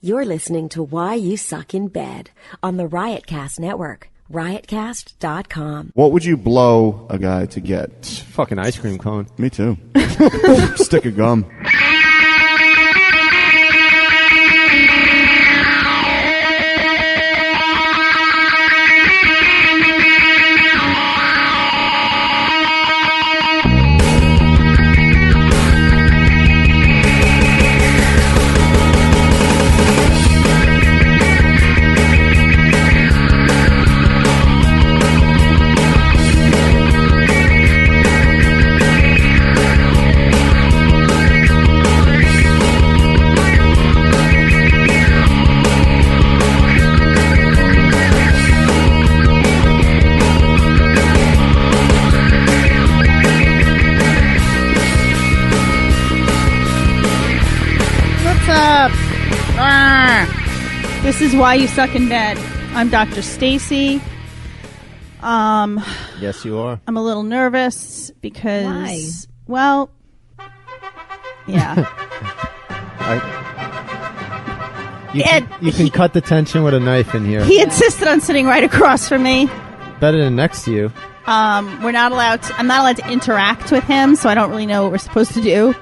You're listening to Why You Suck in Bed on the Riotcast Network, riotcast.com. What would you blow a guy to get? Fucking ice cream cone. Me too. Stick of gum. This is Why You Suck in Bed. I'm Dr. Stacy. Yes, you are. I'm a little nervous because, Why? well, yeah. You can cut the tension with a knife in here. He insisted on sitting right across from me. Better than next to you. I'm not allowed to interact with him, so I don't really know what we're supposed to do.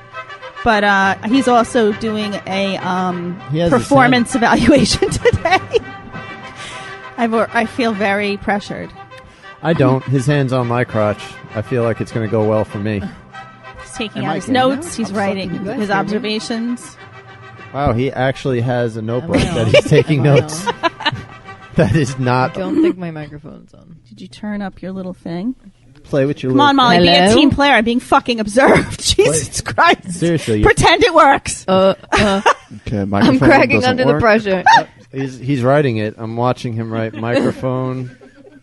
But he's also doing a performance evaluation today. I feel very pressured. I don't. His hand's on my crotch. I feel like it's going to go well for me. He's taking out his notes. He's writing his observations. Wow, he actually has a notebook that he's taking notes. That is not... I don't think my microphone's on. Did you turn up your little thing? Play with your Come on, Molly, be a Hello? team player. I'm being fucking observed. Jesus Christ. Seriously. Pretend it works. Okay, I'm cracking under the pressure. He's writing it. I'm watching him write microphone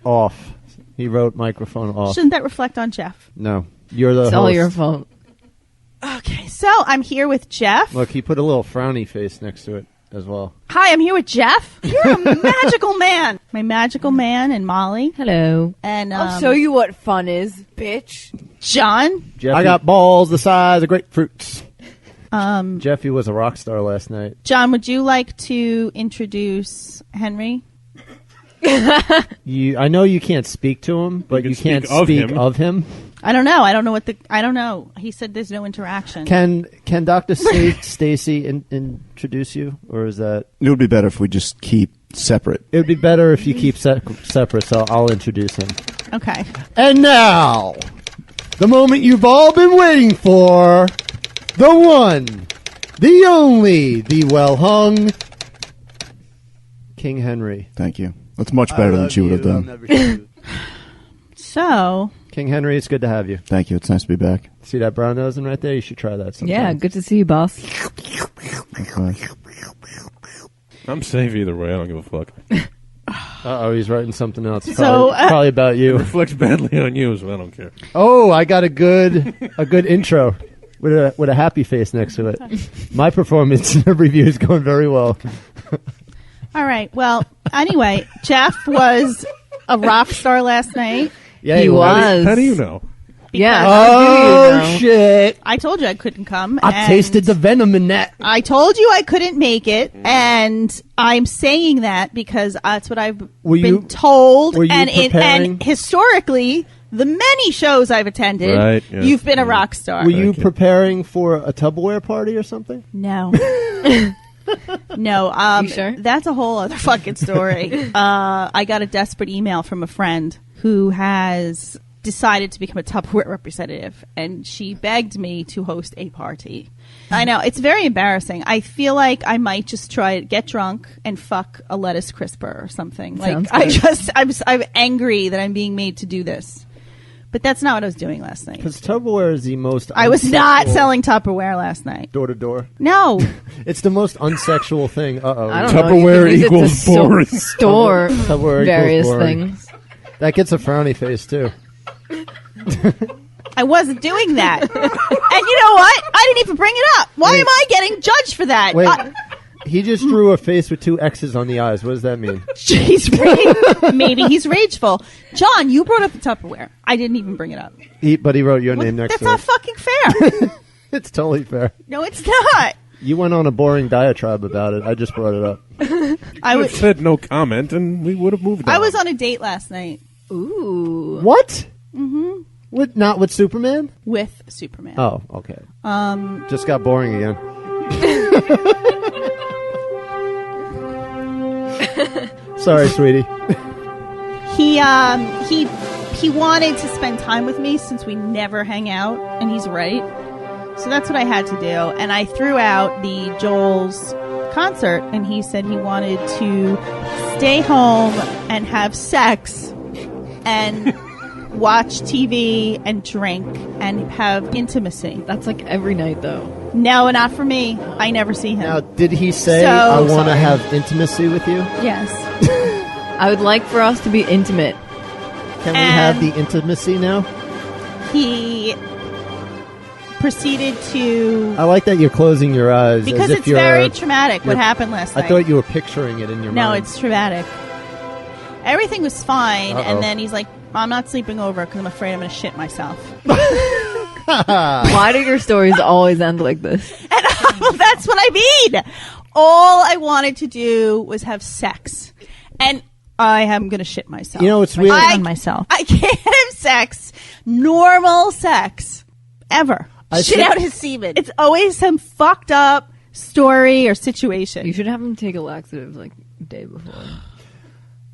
off. He wrote microphone off. Shouldn't that reflect on Jeff? No. You're the It's host. all your fault. Okay, so I'm here with Jeff. Look, he put a little frowny face next to it as well. Hi, I'm here with Jeff. You're a magical man. My magical man and Molly. Hello. And I'll show you what fun is, bitch. John. Jeffy, I got balls the size of grapefruits. Um, Jeffy was a rock star last night. John, would you like to introduce Henry? I know you can't speak to him, but you can't speak of him. I don't know. I don't know. He said there's no interaction. Can Dr. Stacy introduce you, or is that? It would be better if we just keep separate. It would be better if you keep separate. So I'll introduce him. Okay. And now, the moment you've all been waiting for, the one, the only, the well-hung King Henry. Thank you. That's much better than she would have done. So, King Henry, it's good to have you. Thank you. It's nice to be back. See that brown nosing right there? You should try that sometime. Yeah, good to see you, boss. Okay. I'm safe either way. I don't give a fuck. Uh-oh, he's writing something else. So, Probably about It you. reflects badly on you, so I don't care. Oh, I got a good intro with a happy face next to it. My performance review is going very well. all right. Well, anyway, Jeff was a rock star last night. Yeah, He was. How do you know? Yeah. Oh, how do you know? shit. I told you I couldn't come. I and tasted the venom in that. I told you I couldn't make it, and I'm saying that because that's what I've been told. were you and preparing? and historically, the many shows I've attended, Right, yeah. you've been a rock star. Were you Thank you. preparing for a Tupperware party or something? No. No, You sure? That's a whole other fucking story. I got a desperate email from a friend who has decided to become a Tupperware representative, and she begged me to host a party. I know, it's very embarrassing. I feel like I might just try to get drunk and fuck a lettuce crisper or something. Sounds Like, I'm angry that I'm being made to do this. But that's not what I was doing last night. Because Tupperware is the most I was not unsexual selling Tupperware last night. door to door. No. It's the most unsexual thing. Uh-oh. I don't know. Tupperware You can use it equals to boring. Store Tupperware equals various boring. things. That gets a frowny face, too. I wasn't doing that. And you know what? I didn't even bring it up. Why Wait. am I getting judged for that? Wait, he just drew a face with two X's on the eyes. What does that mean? Maybe he's rageful. John, you brought up the Tupperware. I didn't even bring it up. But he wrote your name next That's to not it. fucking fair. It's totally fair. No, it's not. You went on a boring diatribe about it. I just brought it up. I said no comment, and we would have moved on. I was on a date last night. Ooh. What? Mm-hmm. Not with Superman? With Superman. Oh, okay. Just got boring again. Sorry, sweetie. He wanted to spend time with me since we never hang out, and he's right. So that's what I had to do. And I threw out the Joel's concert, and he said he wanted to stay home and have sex and watch TV and drink and have intimacy. That's like every night, though. No, not for me. I never see him. Now, did he say, I want to have intimacy with you? Yes. I would like for us to be intimate. Can we have the intimacy now? He proceeded to... I like that you're closing your eyes. Because as if it's very traumatic what happened last night. I thought you were picturing it in your mind. No, it's traumatic. Everything was fine, Uh-oh. and then he's like, I'm not sleeping over because I'm afraid I'm going to shit myself. Why do your stories always end like this? And that's what I mean. All I wanted to do was have sex. And I am going to shit myself. You know, it's weird. On myself. I can't have sex, normal sex, ever. Shit out his semen. It's always some fucked up story or situation. You should have him take a laxative like the day before.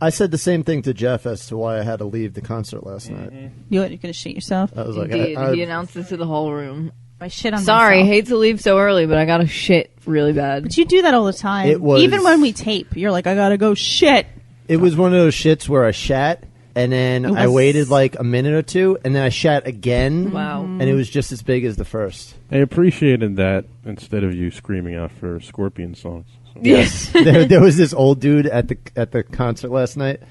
I said the same thing to Jeff as to why I had to leave the concert last night. You're going to shit yourself? I was like, Indeed. He announced it to the whole room. I shit on Sorry, myself. hate to leave so early, but I got to shit really bad. But you do that all the time. It was- Even when we tape, you're like, I got to go shit. It was one of those shits where I shat, and then I waited like a minute or two, and then I shat again. Wow. And it was just as big as the first. I appreciated that instead of you screaming out for Scorpion songs. So. Yes. there was this old dude at the concert last night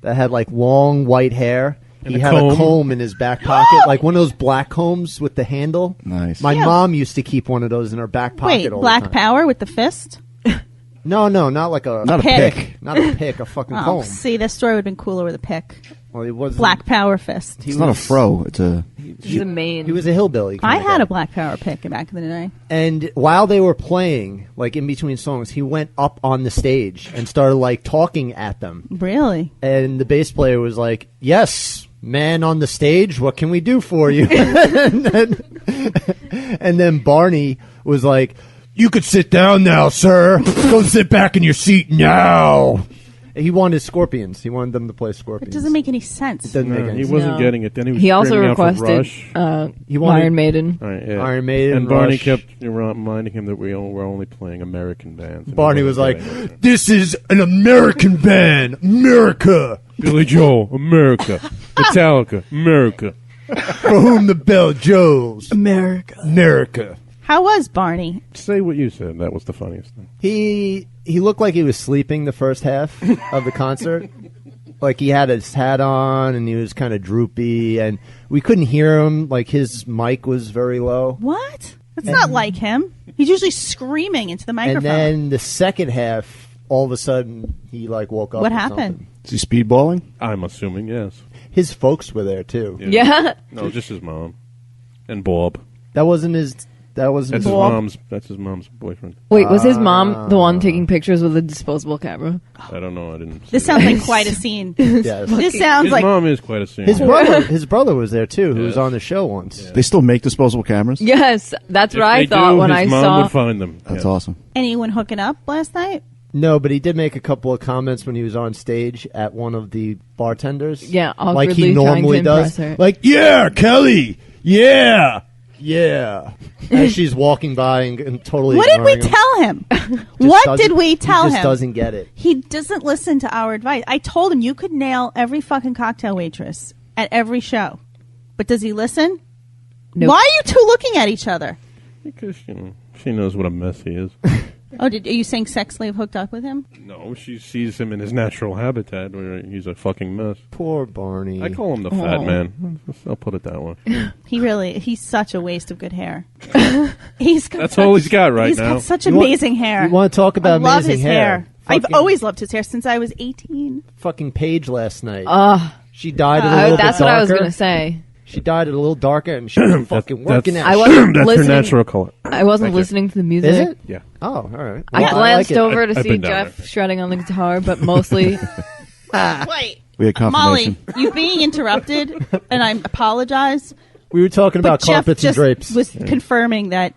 that had like long white hair. And he a had comb. a comb in his back pocket, like one of those black combs with the handle. Nice. My mom used to keep one of those in her back pocket. Wait, all Black the time. Power with the fist? No, not like a Not a pick. pick. not a pick, a fucking Oh, comb. see, this story would have been cooler with a pick. Well, he was Black Power fist. He It's not a fro. It's a. He's a main. He was a hillbilly. I kinda had guy. a Black Power pick back in the day. And while they were playing, like in between songs, he went up on the stage and started like talking at them. Really? And the bass player was like, "Yes, man on the stage, what can we do for you?" and then Barney was like, "You could sit down now, sir. Go sit back in your seat now." He wanted Scorpions. He wanted them to play It Scorpions. doesn't make any sense. It doesn't make No, any he sense. wasn't No. getting it. Then he was He also screaming out for requested Rush. He wanted- Iron Maiden. All right, yeah. Iron Maiden, and Barney Rush. kept reminding him that we're only playing American bands. And Barney he was wasn't like, getting it. "This is an American band, America, Billy Joel, America. Metallica, America. for whom the bell jolls, America. America." How was Barney? Say what you said. That was the funniest thing. He looked like he was sleeping the first half of the concert. Like he had his hat on and he was kind of droopy and we couldn't hear him. Like his mic was very low. What? That's not like him. He's usually screaming into the microphone. And then the second half, all of a sudden, he like woke up. What or happened? something. Is he speedballing? I'm assuming, yes. His folks were there too. Yeah. No, just his mom. And Bob. That wasn't his. That wasn't That's his his Bob. mom's. That's his mom's boyfriend. Wait, was his mom the one taking pictures with a disposable camera? I don't know. I didn't. See This that. sounds like quite a scene. Yes. This sounds His like mom is quite a scene. His brother was there too, who was Yes. on the show once. Yeah. They still make disposable cameras? Yes, that's If what I they thought do, when his I mom saw. would find them. That's Yeah. awesome. anyone hooking up last night. No, but he did make a couple of comments when he was on stage at one of the bartenders. Yeah, like awkwardly he normally trying to does. impress her. Like, yeah, Kelly, yeah. As she's walking by and totally. What did we ignoring him. tell him? Just What doesn't- did we tell He just him? doesn't get it. He doesn't listen to our advice. I told him you could nail every fucking cocktail waitress at every show. But does he listen? Nope. Why are you two looking at each other? Because she knows what a mess he is. Oh, are you saying sex slave hooked up with him? No, she sees him in his natural habitat where he's a fucking mess. Poor Barney. I call him the fat man. I'll put it that way. He's such a waste of good hair. He's got That's all he's got right He's now. got such You want- amazing hair. You want to talk about I love amazing his hair? I've Fucking- always loved his hair since I was 18. fucking Paige last night. Ugh. She died a little bit That's what I was darker. going to say. She dyed it a little darker, and she's been fucking working out. I wasn't That's her listening. natural color. I wasn't Thank you. listening to the music. Is it? Yeah. Oh, all right. I Well, glanced like it. over to I've see been down Jeff there. shredding on the guitar, but mostly Wait, We had confirmation. Molly, you being interrupted, and I apologize. We were talking But about Jeff carpets and just drapes. was confirming that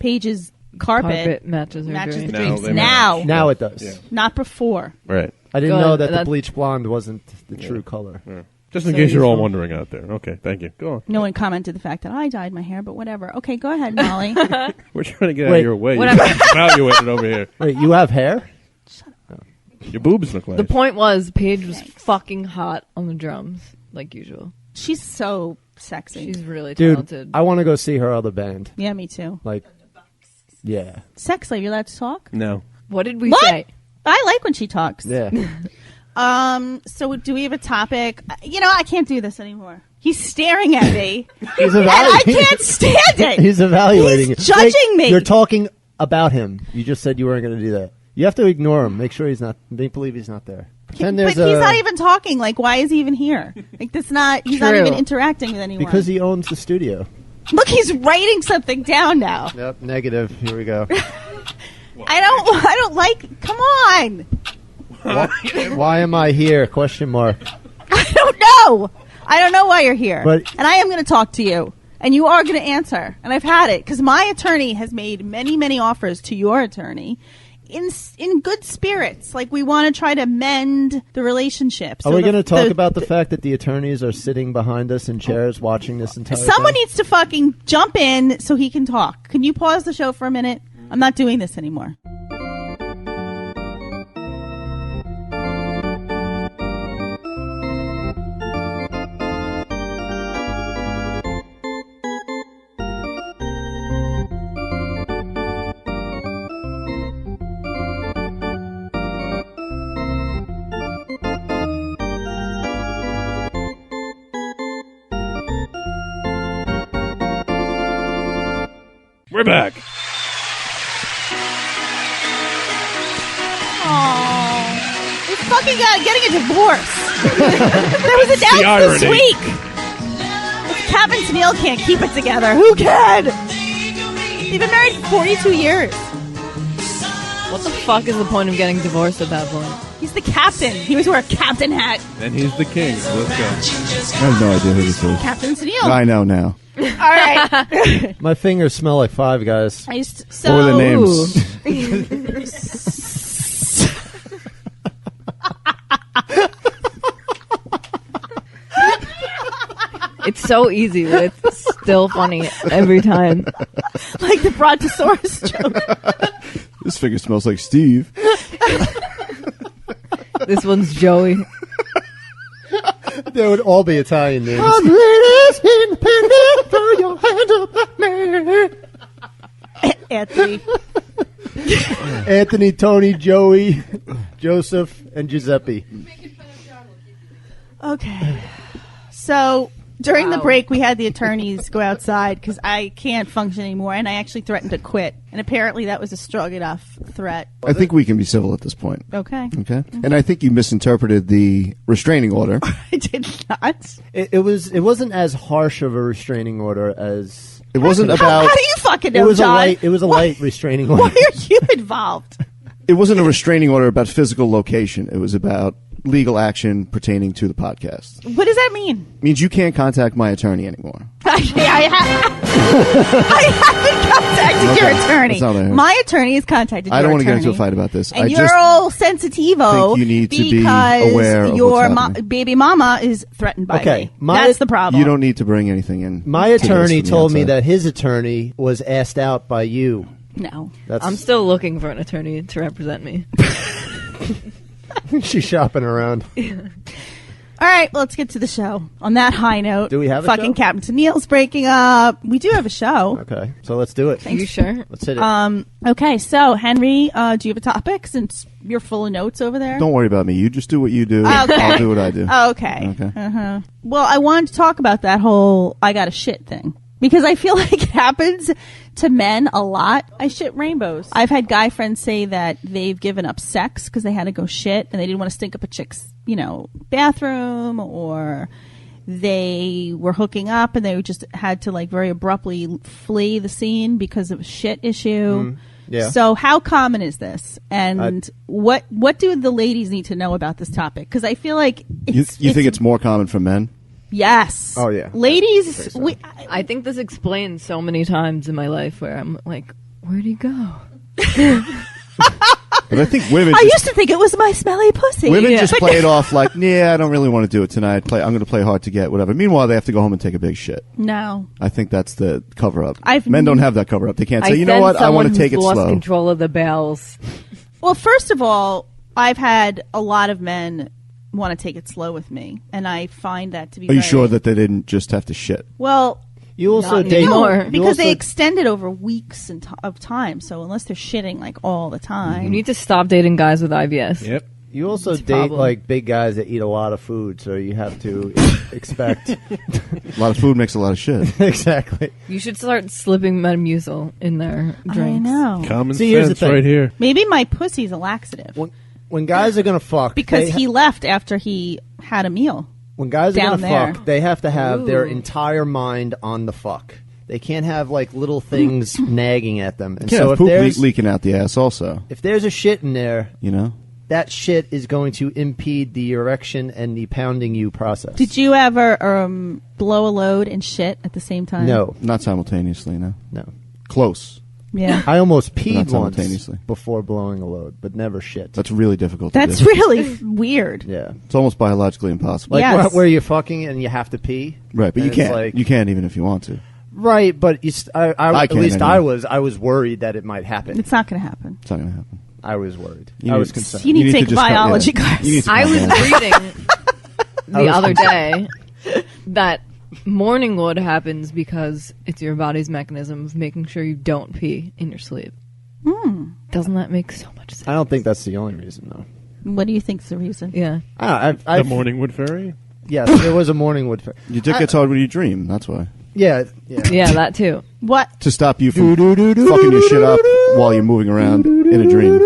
Paige's carpet matches her matches the drapes. No, drapes they now, Now it does. Yeah. not before. Right. I didn't Good. know that the That- bleach blonde wasn't the true color. Yeah. Just in So case you're all useful. wondering out there. Okay, thank you. Go on. No one commented the fact that I dyed my hair, but whatever. Okay, go ahead, Molly. We're trying to get out Wait, of your way. what You're I'm- evaluating over here. Wait, you have hair? Your boobs look like. The point was, Paige was fucking hot on the drums, like usual. She's so sexy. She's really Dude, talented. I want to go see her other band. Yeah, me too. Like, yeah. Sex slave, you allowed to talk? No. What did we What? say? I like when she talks. Yeah. So do we have a topic? You know, I can't do this anymore. He's staring at me. He's and I can't stand it. He's evaluating He's you. judging me. You're talking about him. You just said you weren't going to do that. You have to ignore him. Make sure he's not. Make believe he's not there. Pretend But there's he's not even talking. Like, why is he even here? Like, that's not. He's not True. even interacting with anyone. because he owns the studio. Look, he's writing something down now. Yep. Negative. Here we go. I don't like. Come on. Why am I here? Question mark. I don't know. I don't know why you're here. But- and I am going to talk to you. And you are going to answer. And I've had it. Because my attorney has made many, many offers to your attorney in good spirits. Like, we want to try to mend the relationship. Are we going to talk the- about the fact that the attorneys are sitting behind us in chairs watching this entire Someone thing? needs to fucking jump in so he can talk. Can you pause the show for a minute? I'm not doing this anymore. We're back. Oh, he's fucking getting a divorce. There was announced this irony. week. If Kevin and Neil can't keep it together, who can? They've been married for 42 years. What the fuck is the point of getting divorced at that point? He's the captain. He always wear a captain hat. And he's the king. Let's go. I have no idea who this is. Captain Neil. I know now. All right. My fingers smell like Five Guys. I used so. What were the names? It's so easy, but it's still funny every time. Like the Brontosaurus joke. This figure smells like Steve. This one's Joey. They would all be Italian names. Anthony. Anthony, Tony, Joey, Joseph, and Giuseppe. Okay. So during the Wow. break, we had the attorneys go outside because I can't function anymore, and I actually threatened to quit. And apparently, that was a strong enough threat. I think we can be civil at this point. Okay. Okay? And I think you misinterpreted the restraining order. I did not. It wasn't as harsh of a restraining order as It wasn't How about do you fucking know, it was John? a light restraining Why order. are you involved? it wasn't a restraining order about physical location. It was about legal action pertaining to the podcast. What does that mean? It means you can't contact my attorney anymore. I haven't contacted Okay. your attorney. That's not what I heard. My attorney has contacted I your don't want to get attorney. into a fight about this. And I you're just all sensitivo think you need to be because aware of your what's happening. baby mama is threatened by Okay, me. That's the problem. you don't need to bring anything in. My to this attorney from the told me outside. that his attorney was asked out by you. No. That's I'm still looking for an attorney to represent me. she's shopping around. All right, let's get to the show. On that high note, Do we have a fucking show? Captain Neil's breaking up. We do have a show. Okay, so let's do it. Are you sure? Let's hit it. Okay, so Henry, do you have a topic since you're full of notes over there? Don't worry about me. You just do what you do. Okay. I'll do what I do. Okay. Okay. Uh-huh. Well, I wanted to talk about that whole I got a shit thing. Because I feel like it happens to men a lot. I shit rainbows. I've had guy friends say that they've given up sex because they had to go shit and they didn't want to stink up a chick's, bathroom, or they were hooking up and they just had to like very abruptly flee the scene because of a shit issue. Yeah. So how common is this? And what do the ladies need to know about this topic? Because I feel like You think it's more common for men? yes. Oh, yeah. Ladies, I think this explains so many times in my life where I'm like, where'd he go? But I think women I just, used to think it was my smelly pussy. women Yeah. just play it off like, yeah, I don't really want to do it tonight. I'm going to play hard to get, whatever. Meanwhile, they have to go home and take a big shit. No. I think that's the cover-up. I've- Men don't have that cover-up. They can't say, you know sense what, I want to someone take it who's lost slow. control of the bowels. Well, first of all, I've had a lot of men want to take it slow with me, and I find that to be Are you very- sure that they didn't just have to shit? Well, You also Not date anymore. you because also- they extend it over weeks of time. So unless they're shitting like all the time, You need to stop dating guys with IBS. Yep. You also It's a date problem. like big guys that eat a lot of food, so you have to expect A lot of food makes a lot of shit. exactly. You should start slipping Metamucil in their drinks. I know. Common See, here's the sense thing. right here. Maybe my pussy's a laxative When guys are gonna fuck, because they he left after he had a meal. when guys are down gonna there. fuck, they have to have their Ooh. entire mind on the fuck. They can't have like little things nagging at them. And Yeah, so if poop there's leaking out the ass also, if there's a shit in there, you know? that shit is going to impede the erection and the pounding you process. Did you ever blow a load and shit at the same time? No, Not simultaneously, no. no. Close. Yeah. I almost Not peed once simultaneously. before blowing a load, but never shit. That's really difficult to That's do. really weird. yeah. It's almost biologically impossible. Like Yes. where you're fucking and you have to pee. Right, but And you it's can't. like- You can't even if you want to. Right, but at can't least anyway. I was worried that it might happen. It's not going to happen. It's not going to happen. I was worried. You I need- was concerned. You need to take just cut- biology yeah. class. You need to I calm was down. reading the was other concerned. day that morning wood happens because it's your body's mechanism of making sure you don't pee in your sleep. Doesn't that make so much sense? I don't think that's the only reason, though. What do you think's the reason? Yeah. The I've Morningwood Fairy? Yes, there was a morning wood fair. Your dick gets hard when you dream. That's why. Yeah. Yeah, that too. What? To stop you from fucking your shit up while you're moving around in a dream.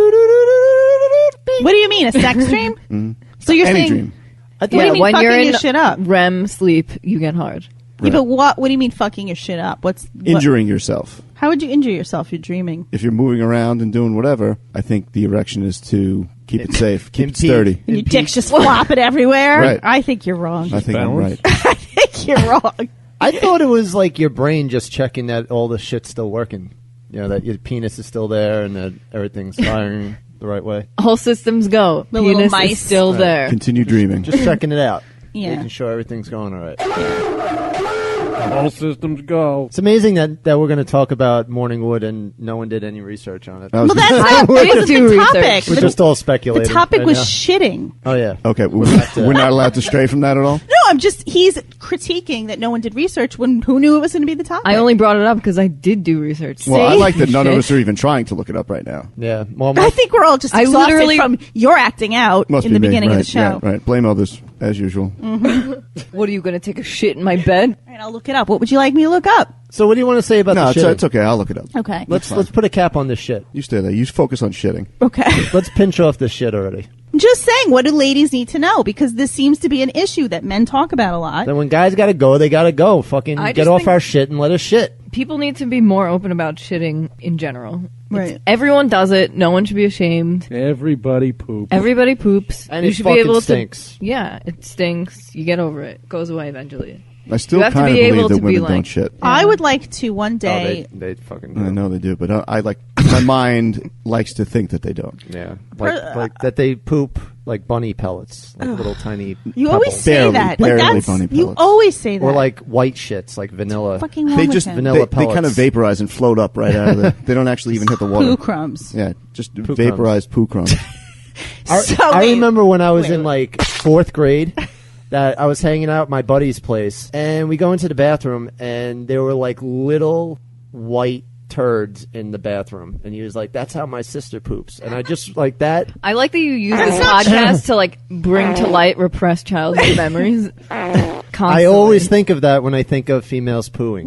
What do you mean? A sex dream? So you're Any saying? dream. What do you Yeah, mean when fucking you're in your shit up? REM sleep, you get hard. Yeah, but what do you mean fucking your shit up? What, Injuring yourself. how would you injure yourself? You're dreaming. If you're moving around and doing whatever, I think the erection is to keep it safe, keep it Impede. sturdy. And your dick's just flopping everywhere? Right. I think you're wrong. I think I'm Balance. right. I think you're wrong. I thought it was like your brain just checking that all the shit's still working. You know, that your penis is still there and that everything's firing the right way. All systems go. The little Penis mice. is still there. Continue dreaming. Just checking it out. Yeah. Making sure everything's going all right. All systems go. It's amazing that we're going to talk about Morningwood and no one did any research on it. That was Well, that's just- not We're this just is do the research. topic. We're just all speculating. The topic right was now. shitting. Oh, yeah. okay, we're not allowed to stray from that at all? No, I'm just, he's critiquing that no one did research when who knew it was going to be the topic? I only brought it up because I did do research. Well, I See? like that none of Shit. us are even trying to look it up right now. Yeah. Well, I think we're all just I exhausted literally- from your acting out Must in be the me, beginning right, of the show. Yeah, right. Blame others, as usual. What are you going to take a shit in my bed? All right, I'll look it up. What would you like me to look up? so what do you want to say about No, the it's, shit? it's okay. I'll look it up. Okay. Let's fine. put a cap on this shit. You stay there. You focus on shitting. Okay. Let's pinch off this shit already. I'm just saying, what do ladies need to know? Because this seems to be an issue that men talk about a lot. Then when guys got to go, they got to go. Fucking I get just off think- our shit and let us shit. People need to be more open about shitting in general. Right. Everyone does it. No one should be ashamed. Everybody poop. Everybody poops. And you it should be fucking able stinks. to. Yeah, it stinks. You get over it. Goes away eventually. I still You have to kind of be able believe that to be women don't like- shit. I would like to one day. They fucking I know they do, but I like my mind likes to think that they don't. Yeah, like that they poop like bunny pellets, like little tiny. You always pebbles. say Barely, that. barely Like that's, bunny you pellets. always say that. or like white shits, like vanilla. fucking wrong They with just him. vanilla they kind of pellets. vaporize and float up right out of the. They don't actually even hit the water. poo crumbs. Yeah, just Poo vaporized poo crumbs. I remember when I was wait, in like 4th grade that I was hanging out at my buddy's place, and we go into the bathroom, and there were like little white turds in the bathroom, and he was like, "That's how my sister poops," and I just like that. I like that you use this podcast to like bring to light repressed childhood memories. I always think of that when I think of females pooing.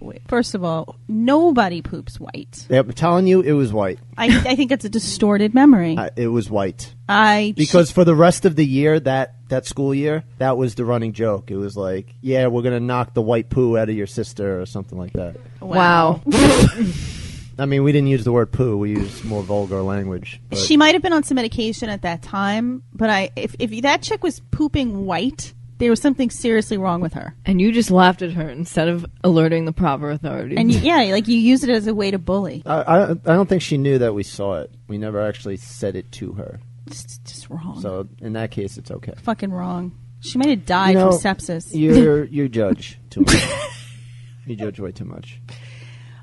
Wait. First of all, nobody poops white. Yeah, I'm telling you, it was white. I think it's a distorted memory. It was white I because for the rest of the year, that that school year, that was the running joke. It was like, yeah, we're going to knock the white poo out of your sister or something like that. Wow. I mean, we didn't use the word poo. We used more vulgar language. But She might have been on some medication at that time, but if that chick was pooping white, there was something seriously wrong with her. And you just laughed at her instead of alerting the proper authorities. And you used it as a way to bully. I don't think she knew that we saw it. We never actually said it to her. It's just wrong. So in that case, it's okay. Fucking wrong. She might have died from sepsis. You judge too much. You judge way too much.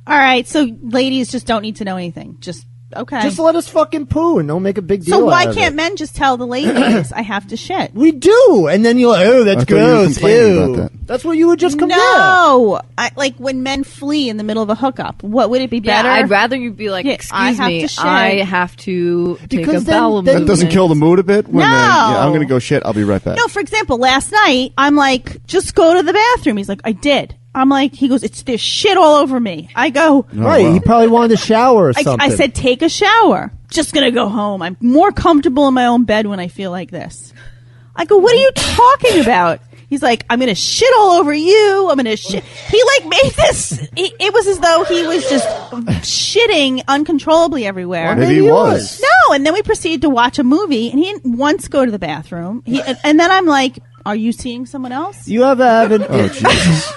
All right, so ladies just don't need to know anything. Just okay. Just let us fucking poo and don't make a big deal. So why out of can't it. men just tell the ladies I have to shit? We do, and then you're like, oh, that's I thought you were gross. complaining Ew. about that. That's what you would just come No, like when men flee in the middle of a hookup. What would it be yeah, better? I'd rather you be like, Yeah, excuse I have me, to shit. I have to take Because a then- bowel then- That doesn't movement. kill the mood a bit? When No. I'm going to go shit. I'll be right back. No, for example, last night I'm like, just go to the bathroom. He's like, I did. I'm like, he goes, there's shit all over me. I go, Oh, right, wow. he probably wanted to shower or something. I said, take a shower. Just gonna go home. I'm more comfortable in my own bed when I feel like this. I go, what are you talking about? He's like, I'm gonna shit all over you. I'm gonna shit. He like made this. It was as though he was just shitting uncontrollably everywhere. Maybe he was. No, and then we proceeded to watch a movie, and he didn't once go to the bathroom. And then I'm like, are you seeing someone else? You ever have an Oh, Jesus.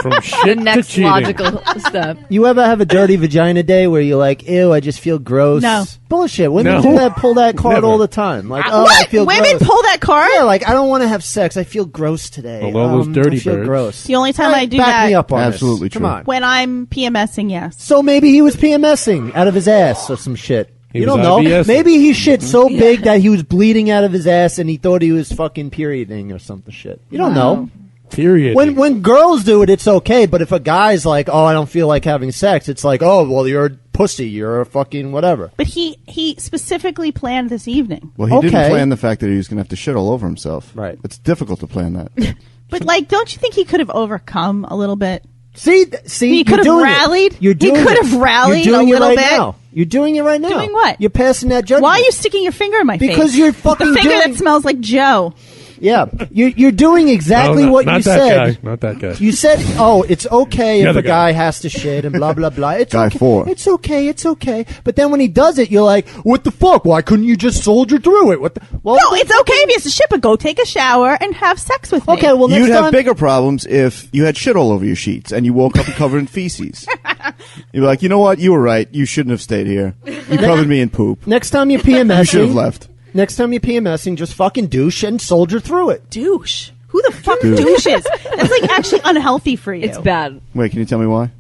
From The shit to next cheating. logical step. You ever have a dirty vagina day where you're like, ew, I just feel gross? No. Bullshit. Women No. do that, pull that card Never. all the time. Like, oh, I What? feel Women gross. pull that card? Yeah, like, I don't want to have sex. I feel gross today. Well, all those dirty I feel birds. gross. The only time I do Back that me up on Absolutely this. Come true. on. when I'm PMSing, yes. So maybe he was PMSing out of his ass or some shit. He You was don't know. IBS-ing. Maybe he shit so big that he was bleeding out of his ass and he thought he was fucking perioding or something shit. You don't know. Period. When girls do it, it's okay. But if a guy's like, oh, I don't feel like having sex, it's like, oh, well, you're a pussy. You're a fucking whatever. But he specifically planned this evening. Well, he didn't Okay. plan the fact that he was going to have to shit all over himself. Right. It's difficult to plan that. But like, don't you think he could have overcome a little bit? See, He you're could have doing rallied. It. You're doing He could it. have rallied You're doing a it little right bit. now. You're doing it right now. Doing what? You're passing that judgment. Why are you sticking your finger in my face? Because you're fucking the finger doing- that smells like Joe. Yeah, you're doing exactly No, what not you that said. Guy. Not that guy. You said, "Oh, it's okay The if other a guy has to shit and blah blah blah." It's Guy okay. 4. It's okay. It's okay. But then when he does it, you're like, "What the fuck? Why couldn't you just soldier through it?" What? Well, No, it's okay if he has to shit, but go take a shower and have sex with me. okay. Well, next You'd have time, bigger problems if you had shit all over your sheets and you woke up and covered in feces. You'd be like, you know what? You were right. You shouldn't have stayed here. You covered me in poop. next time you're You should have PMSing, left. next time you're PMSing, just fucking douche and soldier through it. douche. Who the fuck Douche. douches? That's like actually unhealthy for you. It's bad. Wait, can you tell me why?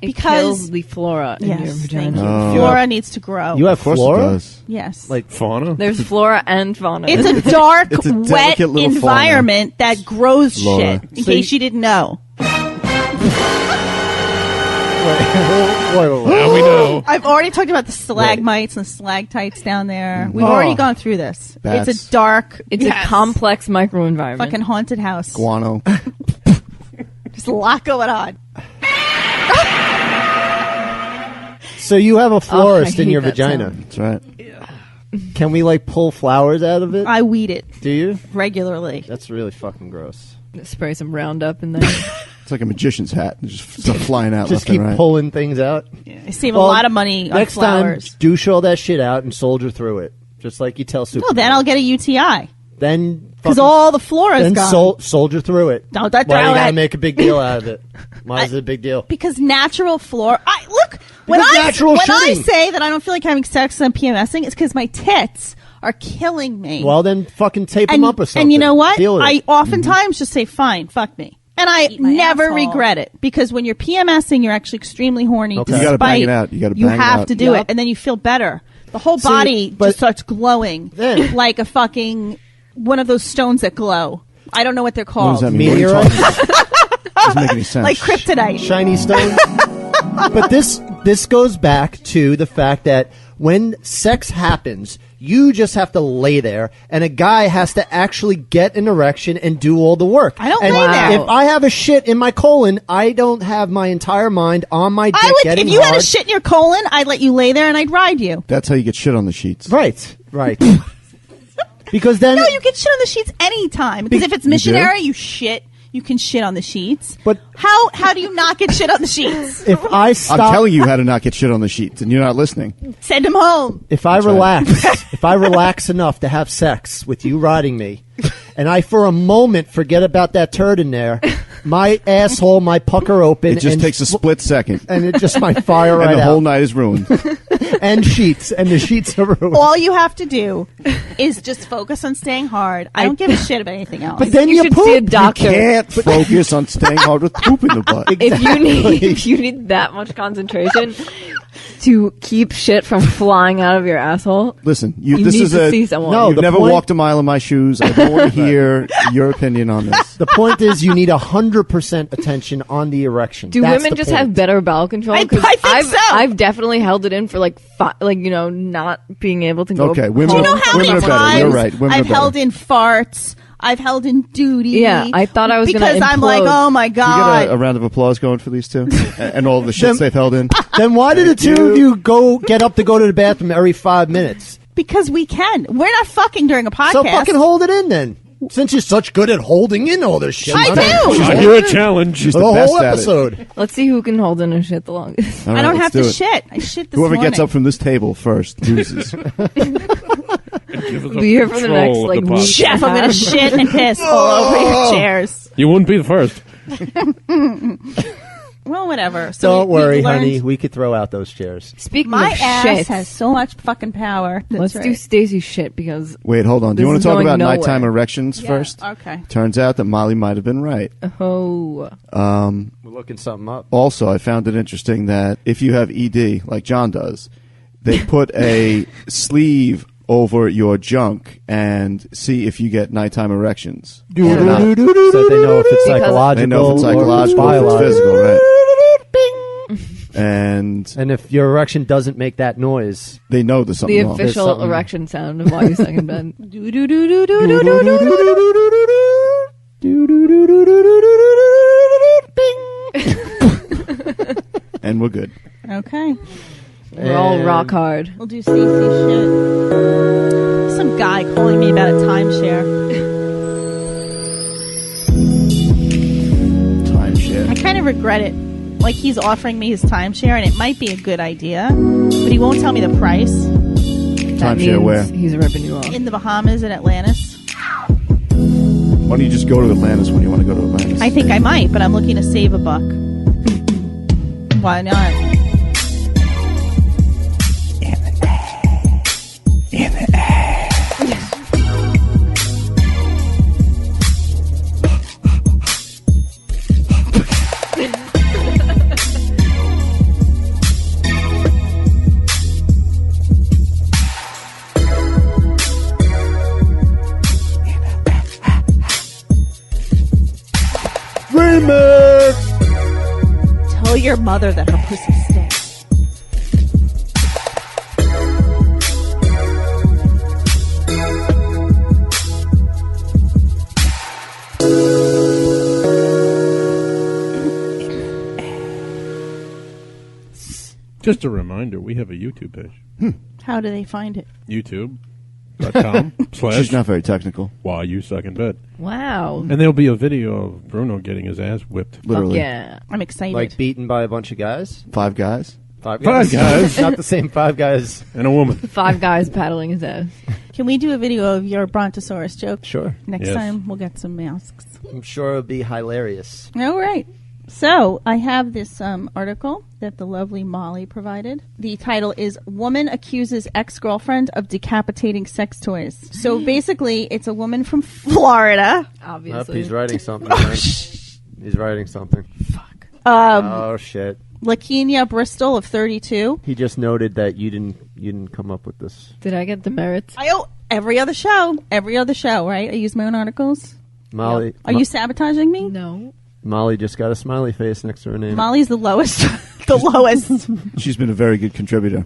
It Because- kills the flora in your Yes, vagina. thank you. Oh. Flora needs to grow. You have Of course flora. it does. yes. Like, Fauna? There's flora and fauna. It's a dark, It's a wet delicate little fauna. environment that grows Flora. shit. In So case you didn't know. wait. Now we know. I've already talked about the stalagmites and the stalactites down there. We've Oh. already gone through this. Bats. It's a dark, It's yes, a complex microenvironment. fucking haunted house. Guano. There's a lot going on. So you have a florist I in hate your that vagina. sound. That's right. Can we like pull flowers out of it? I weed it Do you? regularly. That's really fucking gross. Spray some Roundup in there. It's like a magician's hat. It just stuff flying out Just left keep and right. pulling things out. I save Well, a lot of money on Next flowers. time, douche all that shit out and soldier through it, just like you tell No, Superman. then I'll get a UTI Then because fucking- all the flora's then gone. soldier through it. Don't Why throw you gotta it. make a big deal out of it? Why is it a big deal? Because natural flora. Look, when Because I natural shitting. say that I don't feel like having sex and I'm PMSing, it's because my tits are killing me. Well, then fucking tape and, them up or something. and you know what? Deal with I it. oftentimes just say, "Fine, fuck me." And I Eat my never asshole. regret it because when you're PMSing, you're actually extremely horny. Okay. You gotta bang despite it out. You gotta you bang it have out. to do Yep. it, and then you feel better. The whole See, body but- just starts glowing Then- like a fucking one of those stones that glow. I don't know what they're What called. does that mean? What are you Meteorite? talking about? Doesn't make any sense. Like kryptonite. Shiny stone. But this goes back to the fact that when sex happens, you just have to lay there, and a guy has to actually get an erection and do all the work. I don't and lay there. If I have a shit in my colon, I don't have my entire mind on my dick I would, getting if you had hard. a shit in your colon, I'd let you lay there and I'd ride you. That's how you get shit on the sheets. Right. Because then No, you can shit on the sheets anytime. Because if it's missionary, you shit. You can shit on the sheets. But how do you not get shit on the sheets? if I stop, I'm telling you how to not get shit on the sheets, and you're not listening. Send him home. if I That's right. relax, if I relax enough to have sex with you riding me, and I for a moment forget about that turd in there, my asshole might pucker open. It just and takes a split second, and it just might fire right and the out. whole night is ruined. And the sheets are ruined. All you have to do is just focus on staying hard. I don't give a shit about anything else. But then You you should poop. see a doctor. Can't focus on staying hard with poop in the butt. If you need that much concentration to keep shit from flying out of your asshole, Listen, you this need is to a. see someone. No, You've the never point- walked a mile in my shoes. I don't want to hear your opinion on this. The point is, you need 100% attention on the erection. Do That's women the just point. have better bowel control? I 'Cause think I've, so. I've definitely held it in for not being able to go. Okay, women do you know are- how women many are better. times You're right. Women I've are better. held in farts? I've held in duty. Yeah, I thought I was gonna because I'm like, implode. oh my Can we god. get a round of applause going for these two and all the shits they've held in? Then why did the two of you get up to go to the bathroom every 5 minutes? Because we can. We're not fucking during a podcast. So fucking hold it in then. Since you're such good at holding in all this shit. I do. I hear a challenge. She's For the the best whole at it. episode. Let's see who can hold in a shit the longest. All I right, don't let's have do to it. shit. I shit this Whoever morning. gets up from this table first loses. Give us Be here for the next control of the week. podcast. Chef, I'm going to shit and piss all over your chairs. You wouldn't be the first. Well, whatever. So Don't we worry, learned honey. We could throw out those chairs. Speaking My of ass shit, has so much fucking power. let's That's do right. Stacy's shit because Wait, hold on. Do you This want is to talk going about nowhere. nighttime erections Yeah, first? Okay. Turns out that Molly might have been right. oh, We're looking something up. Also, I found it interesting that if you have ED, like John does, they put a sleeve over your junk and see if you get nighttime erections. Or not. So that they know if it's Because- psychological, They know if it's psychological, or if it's biological. physical, right? And And if your erection doesn't make that noise, they know there's the something wrong. official something- erection sound of why you suck in bed. And we're good. Okay. We're all And- rock hard. We'll do Stacy shit. Some guy calling me about a timeshare. Timeshare. I kind of regret it. Like, he's offering me his timeshare, and it might be a good idea, but he won't tell me the price. That Timeshare means where? he's ripping you off. In the Bahamas and Atlantis. Why don't you just go to Atlantis when you want to go to Atlantis? I think I might, but I'm looking to save a buck. Why not? Tell your mother that her pussy stinks. Just a reminder, we have a YouTube page. How do they find it? YouTube.com/ She's not very technical. Why You Suck in Bed. Wow. And there'll be a video of Bruno getting his ass whipped. Literally. Yeah. I'm excited. like beaten by a bunch of guys. 5 guys. Five guys. Not the same 5 guys. And a woman. 5 guys paddling his ass. Can we do a video of your Brontosaurus joke? Sure. Next Yes. time we'll get some masks. I'm sure it would be hilarious. All right. So I have this article that the lovely Molly provided. The title is "Woman Accuses Ex-Girlfriend of Decapitating Sex Toys." So basically, it's a woman from Florida. Up, Obviously. he's writing something. man. He's writing something. Oh shit! Lakenya Bristol of 32. He just noted that you didn't come up with this. Did I get the merits? Every other show, right? I use my own articles. Molly, Are you sabotaging me? No. Molly just got a smiley face next to her name. Molly's the lowest. The lowest. She's been a very good contributor.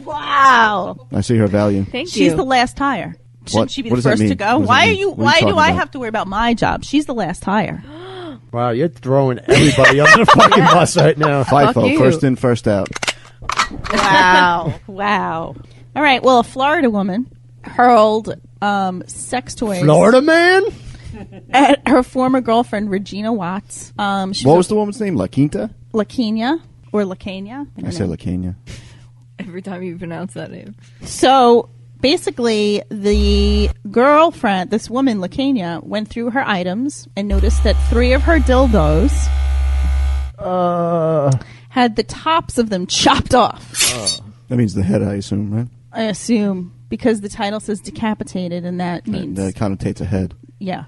Wow. I see her value. Thank She's you. the last hire. Shouldn't What- she be what the does that first to mean? go? What does Why that are mean? you? What are you Why do talking I about? have to worry about my job? She's the last hire. Wow, you're throwing everybody under the fucking bus right now. FIFO, you. first in, first out. Wow. Wow. All right. Well, a Florida woman hurled sex toys Florida man? at her former girlfriend Regina Watts. What was the woman's name? La Quinta? Lacania or Lacania? I say La Quinta. Every time you pronounce that name. So basically, the girlfriend, this woman, Lacania, went through her items and noticed that 3 of her dildos had the tops of them chopped off. That means the head, I assume, right? I assume, because the title says decapitated, and that means... That connotates a head. Yeah.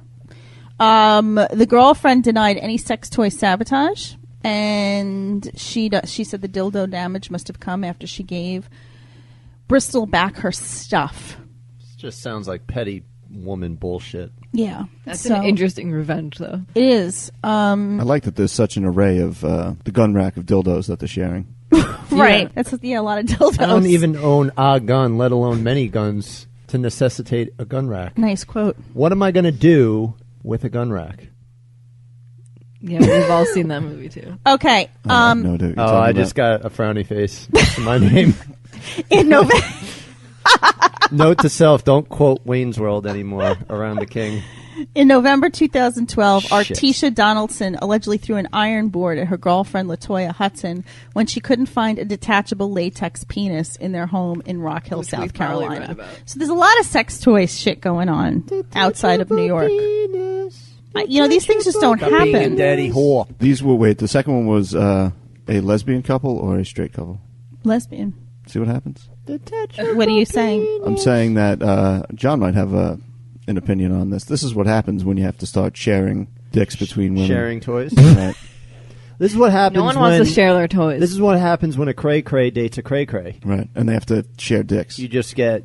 The girlfriend denied any sex toy sabotage, and she said the dildo damage must have come after she gave Bristol back her stuff. This just sounds like petty woman bullshit. Yeah. That's an interesting revenge, though. It is. I like that there's such an array of the gun rack of dildos that they're sharing. Right. That's a lot of dildos. I don't even own a gun, let alone many guns, to necessitate a gun rack. Nice quote. What am I going to do with a gun rack? Yeah, we've all seen that movie, too. Okay. I have no idea what you're Oh, talking I about. just got a frowny face next to my name. In November... Note to self, don't quote Wayne's World anymore around the king. In November 2012, Shit. Artisha Donaldson allegedly threw an iron board at her girlfriend LaToya Hudson when she couldn't find a detachable latex penis in their home in Rock Hill, Which South we've probably read Carolina. about. So there's a lot of sex toy shit going on outside of New York. These things just don't Stop being a happen. daddy whore. These were, wait, the second one was a lesbian couple or a straight couple? Lesbian. See what happens? What are you saying? I'm saying that John might have an opinion on this. This is what happens when you have to start sharing dicks between women. Sharing toys. Right. This is what happens No one when... wants to share their toys. This is what happens when a cray-cray dates a cray-cray. Right. And they have to share dicks. You just get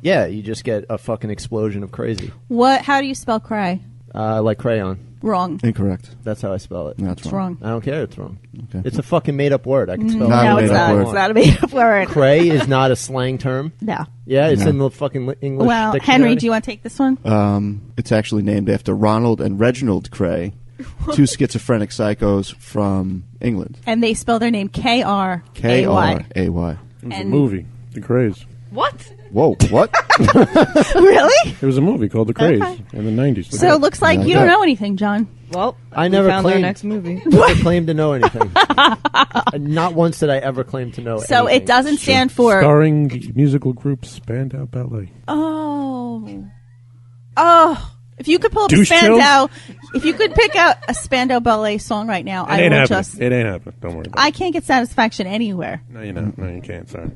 a fucking explosion of crazy. What? How do you spell cry? Like crayon. Wrong. Incorrect. That's how I spell it. No, that's It's wrong. I don't care. It's wrong. Okay. It's a fucking made-up word. I can spell Not it. a No, it's made-up not. word. It's not a made-up word. Cray is not a slang term. No. Yeah, it's No. in the fucking English Well, dictionary. Henry, do you want to take this one? It's actually named after Ronald and Reginald Kray, 2 schizophrenic psychos from England. And they spell their name K-R-A-Y. K-R-A-Y. It was a And- movie, The Krays. What? Whoa, what? Really? It was a movie called The Krays Okay. in the 90s. So it looks like Yeah, you yeah. don't know anything, John. Well, I we never found our claimed- next movie. Never claimed to know anything. Not once did I ever claim to know So anything. it doesn't stand for... Starring the musical group Spandau Ballet. Oh. If you could pull up Douche a Spandau... If you could pick out a Spandau Ballet song right now, It I ain't will happening. just... It ain't happening. Don't worry about I can't get satisfaction anywhere. it. No, you know. No, you can't. Sorry.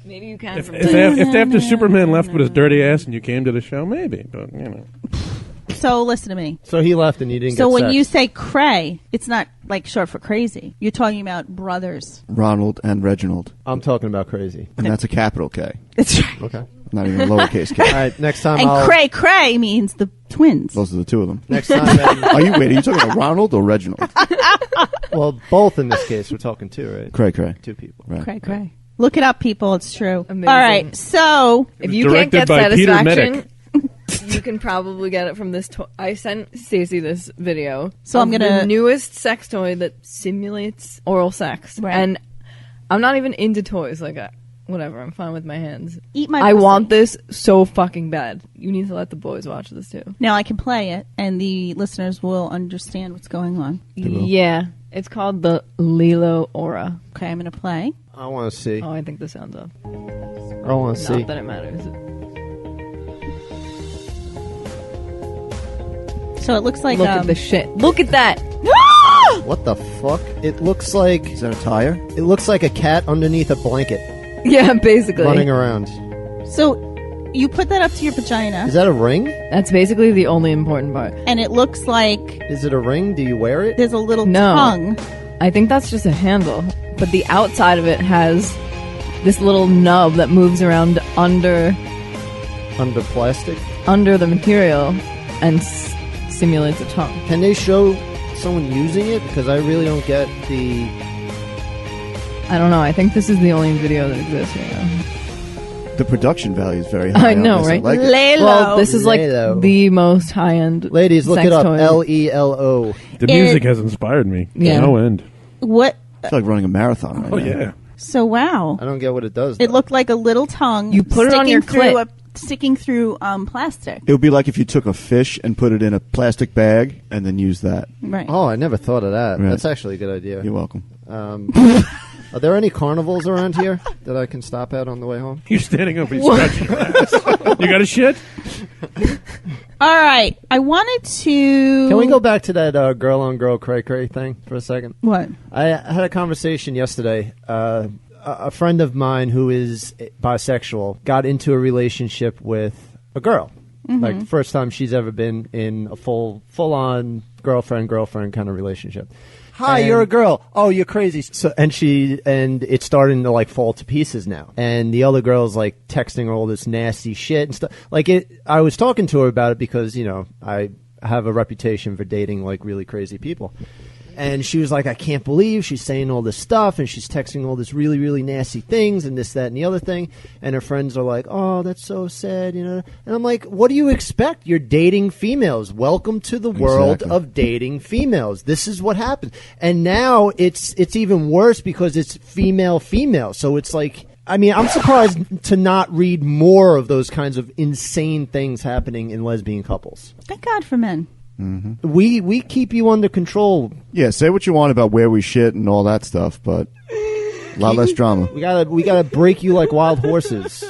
Maybe you can If from if after Superman left with his dirty ass and you came to the show, maybe. But, you know. So listen to me. So he left and you didn't So get when sex. you say cray, it's not like short for crazy. You're talking about brothers. Ronald and Reginald. I'm talking about crazy. And that's a capital K. That's right. Okay. Not even a lowercase K. All right, next time And I'll... cray means the twins. Those are the 2 of them. Next time... then- Are you talking about Ronald or Reginald? well, both in this case. We're talking 2, right? Cray cray. 2 people. Right. Cray. Look it up, people. It's true. Amazing. All right. So If was you can't directed get by Peter satisfaction, you can probably get it from this toy. I sent Stacey this video. So I'm of gonna- the newest sex toy that simulates oral sex, Right. and I'm not even into toys. Like, whatever, I'm fine with my hands. eat my I pussy. want this so fucking bad. You need to let the boys watch this too. Now I can play it, and the listeners will understand what's going on. will. Yeah, it's called the Lilo Aura. Okay, I'm going to play. I want to see. Oh, I think the sound's up. I want to see. Not that it matters. So it looks like Look at the shit. Look at that. What the fuck? It looks like... Is that a tire? It looks like a cat underneath a blanket Yeah, basically. running around. So you put that up to your vagina, Is that a ring? That's basically the only important part. and it looks like Is it a ring? Do you wear it? there's a little No. tongue. I think that's just a handle, but the outside of it has this little nub that moves around under Under plastic? the material and simulates a tongue. Can they show someone using it? Because I really don't get the... I don't know. I think this is the only video that exists right now. The production value is very high. I know, on this. right? Like it. Lelo. Well, this is like Lelo. the most high-end. Ladies, look sex it up. toy. Lelo. The music has inspired me. Yeah. No end. What? I feel like running a marathon right Oh, now. yeah. So wow. I don't get what it does. It though. looked like a little tongue. You put it on sticking your through clit. sticking through plastic. It would be like if you took a fish and put it in a plastic bag and then used that. Right. Oh, I never thought of that. Right. That's actually a good idea. You're welcome. Are there any carnivals around here that I can stop at on the way home? You're standing up and scratching your ass. You got a shit? All right. I wanted to. Can we go back to that girl-on-girl cray-cray thing for a second? What? I had a conversation yesterday. A friend of mine who is bisexual got into a relationship with a girl. Like, first time she's ever been in a full-on girlfriend kind of relationship. Hi, you're a girl. Oh, you're crazy. So, and it's starting to like fall to pieces now. And the other girl's like texting her all this nasty shit and stuff. Like I was talking to her about it because, you know, I have a reputation for dating like really crazy people. And she was like, I can't believe she's saying all this stuff and she's texting all this really, really nasty things and this, that, and the other thing. And her friends are like, oh, that's so sad, you know. And I'm like, what do you expect? You're dating females. Welcome to the world of dating females. This is what happens. And now it's even worse because it's female. So it's like, I mean, I'm surprised to not read more of those kinds of insane things happening in lesbian couples. Thank God for men. Mm-hmm. We keep you under control. Yeah, say what you want about where we shit and all that stuff, but a lot less drama. We gotta break you like wild horses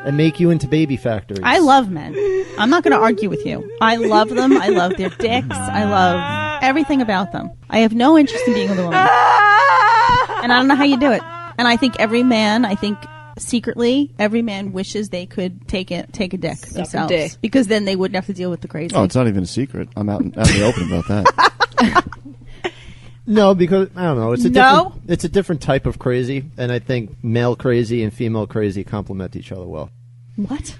and make you into baby factories. I love men. I'm not going to argue with you. I love them. I love their dicks. I love everything about them. I have no interest in being with a woman. And I don't know how you do it. And I think secretly, every man wishes they could take a dick themselves. dick. Because then they wouldn't have to deal with the crazy. Oh, it's not even a secret. I'm out in the open about that. No, because I don't know. It's a different type of crazy, and I think male crazy and female crazy complement each other well. What?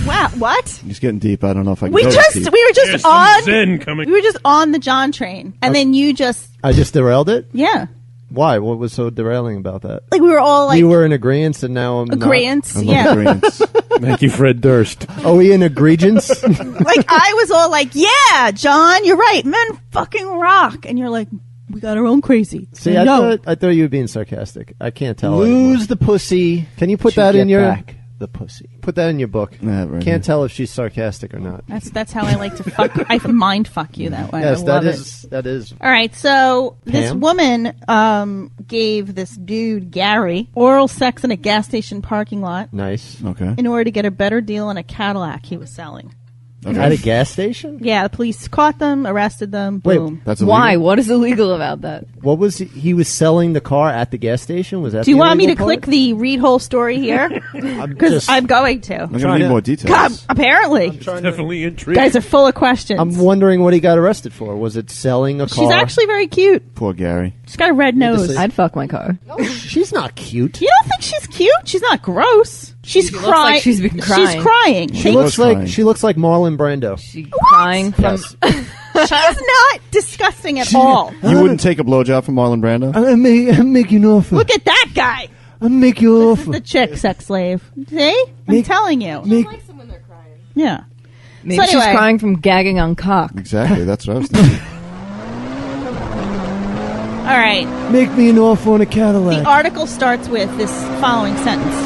Wow, what? He's getting deep. I don't know if I can We go were this deep. just on Zen coming. we were just on the John train, and then you just I just derailed it? yeah, Why? What was so derailing about that? like we were all like We were in agreement, and now I'm not. agreeance, I love yeah. agreements. Thank you, Fred Durst. Are we in agreements? Like I was all like, yeah, John, you're right, men fucking rock, and you're like, we got our own crazy. See, I thought you were being sarcastic. I can't tell. Lose the pussy. Can you put that in your back the pussy? Put that in your book. Yeah, right Can't here. tell if she's sarcastic or not. That's how I like to fuck. I mind fuck you that way. Yes, I love that is. All right, so this Pam? woman gave this dude Gary oral sex in a gas station parking lot Nice. Okay. in order to get a better deal on a Cadillac he was selling. At a gas station? Yeah, the police caught them, arrested them. Wait, Boom. That's illegal? Why? What is illegal about that? What was he was selling the car at the gas station? Was that? Do you the want me to illegal click part? the read whole story here? Because I'm going to. I'm going to trying need to- more details. God, apparently. Definitely intrigued. Guys are full of questions. I'm wondering what he got arrested for. Was it selling a car? She's actually very cute. Poor Gary. She's got a red nose. see. I'd fuck my car. She's not cute. You don't think she's cute? She's not gross. She's looks crying. like she's been crying. She's crying. She Take- looks was like crying. Marlon Brando. She crying from. Yes. She is not disgusting at all. You wouldn't take a blowjob from Marlon Brando? I'm making an offer. Look at that guy. I'm making an This is the chick sex slave. See? I'm telling you. like them when they're crying. Yeah. Maybe So she's anyway. crying from gagging on cock. Exactly. That's what I was thinking. All right. Make me an offer on a Cadillac. The article starts with this following sentence.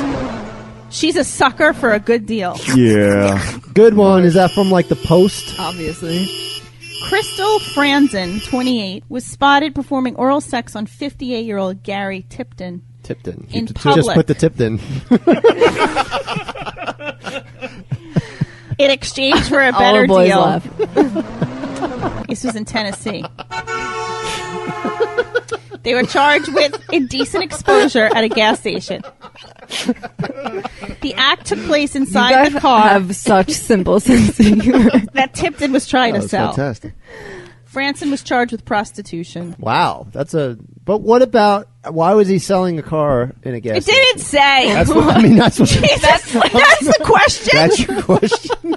She's a sucker for a good deal. Yeah. Good one. Is that from like the Post? Obviously. Crystal Franzen, 28, was spotted performing oral sex on 58-year-old Gary Tipton. Tipton. In Just public. put the Tipton. In exchange for a All better the boys deal. laugh. This was in Tennessee. They were charged with indecent exposure at a gas station. The act took place You inside guys the car have such simple sense of humor. that Tipton was trying to That's sell. fantastic. Franson was charged with prostitution. Wow, But what about? Why was he selling a car in a gas? It station? didn't say. That's what I mean. That's what. Jesus, that's the question. That's your question.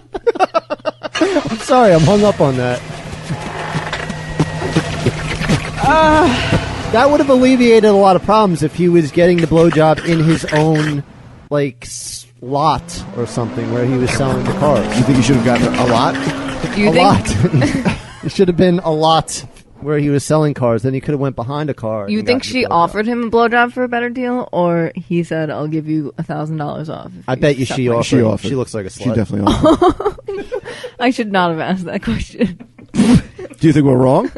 I'm sorry, I'm hung up on that. That would have alleviated a lot of problems if he was getting the blowjob in his own, like, lot or something where he was selling the cars. You think you should have gotten a lot? Do you A think lot. It should have been a lot where he was selling cars. Then he could have went behind a car. You and think gotten she a blowjob. offered him a blowjob for a better deal, or he said, "I'll give you $1,000 off"? I bet you suck she my offered. She offered. She looks like a slut. She definitely offered. I should not have asked that question. Do you think we're wrong?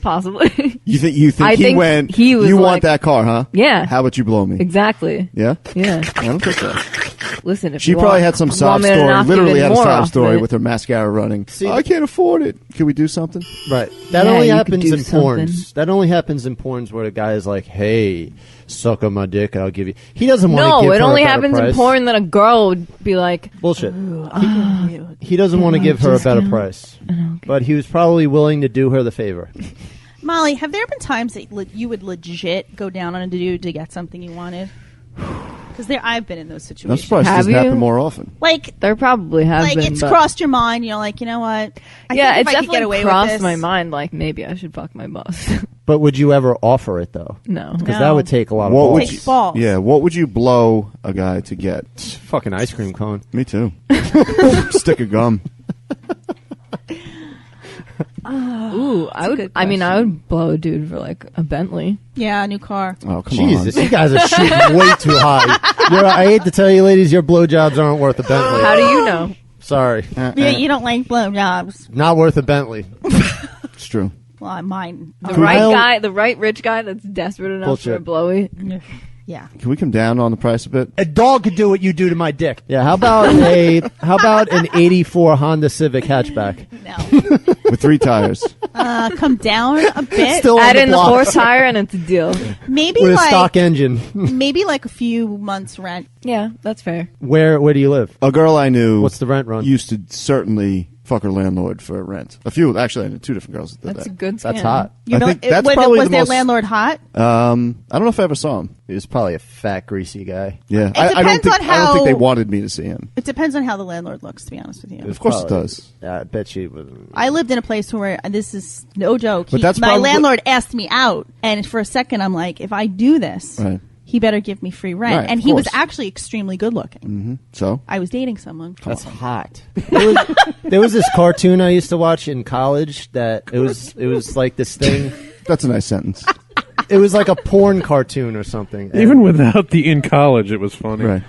Possibly. You think I he think went? he was you like- want that car, huh? Yeah. How about you blow me? Exactly. Yeah. Yeah. I don't think so. Listen, if She you probably want- had some want sob me to story. knock Literally even had a more sob off story it. with her mascara running. See, I can't afford it. Can we do something? Right. That Yeah, only you could happens do in something. porns. That only happens in porns where the guy is like, "Hey, suck on my dick, and I'll give you." He doesn't want to No, give it her only a better happens price. in porn that a girl would be like, Bullshit. He doesn't want to give her a better price, but he was probably willing to do her the favor. Molly, have there been times that you would legit go down on a dude to get something you wanted? Because I've been in those I'm situations. surprised it Have doesn't you? happen more often. Like, there probably have like been. it's but- crossed your mind. You're like, you know what? I yeah, think it's if I could get definitely away with crossed this, my mind. Like maybe I should fuck my boss. But would you ever offer it though? No. Because No. that would take a lot of What balls. would Takes you? balls. Yeah. What would you blow a guy to get? Fucking ice cream cone. Me too. Stick of gum. Ooh, I would. good I mean, I question. would blow a dude for like a Bentley. Yeah, a new car. Oh come Jesus, on. you guys are shooting way too high. I hate to tell you, ladies, your blowjobs aren't worth a Bentley. How do you know? Sorry, Yeah, you don't like blowjobs. not worth a Bentley. It's true. Well, mine. The Could right I- guy, the right rich guy that's desperate enough Bullshit. for a blowy. Yeah. Can we come down on the price a bit? A dog could do what you do to my dick. Yeah. How about an '84 Honda Civic hatchback? No. With 3 tires. Come down a bit. Still on Add in the block. horse tire and it's a deal. Maybe with a like stock engine. maybe like a few months rent. Yeah, that's fair. Where do you live? A girl I knew What's the rent run? used to certainly fuck her landlord for rent. A few, actually, I knew 2 different girls that did That's a that. good. That's scam. hot. I think that's was probably the their most- landlord hot? I don't know if I ever saw him. He was probably a fat, greasy guy. Yeah, It I don't depends think on I don't think they how- wanted me to see him. It depends on how the landlord looks, to be honest with you. Of course it does. I bet she was. I lived in a place where, and this is no joke, But that's my probably- landlord asked me out, and for a second I'm like, if I do this, Right. he better give me free rent. Right, and of he was course. actually extremely good looking. So I was dating someone. That's hot. There was this cartoon I used to watch in college that it was like this thing. that's a nice sentence. It was like a porn cartoon or something. Even without the in college, it was funny. Right.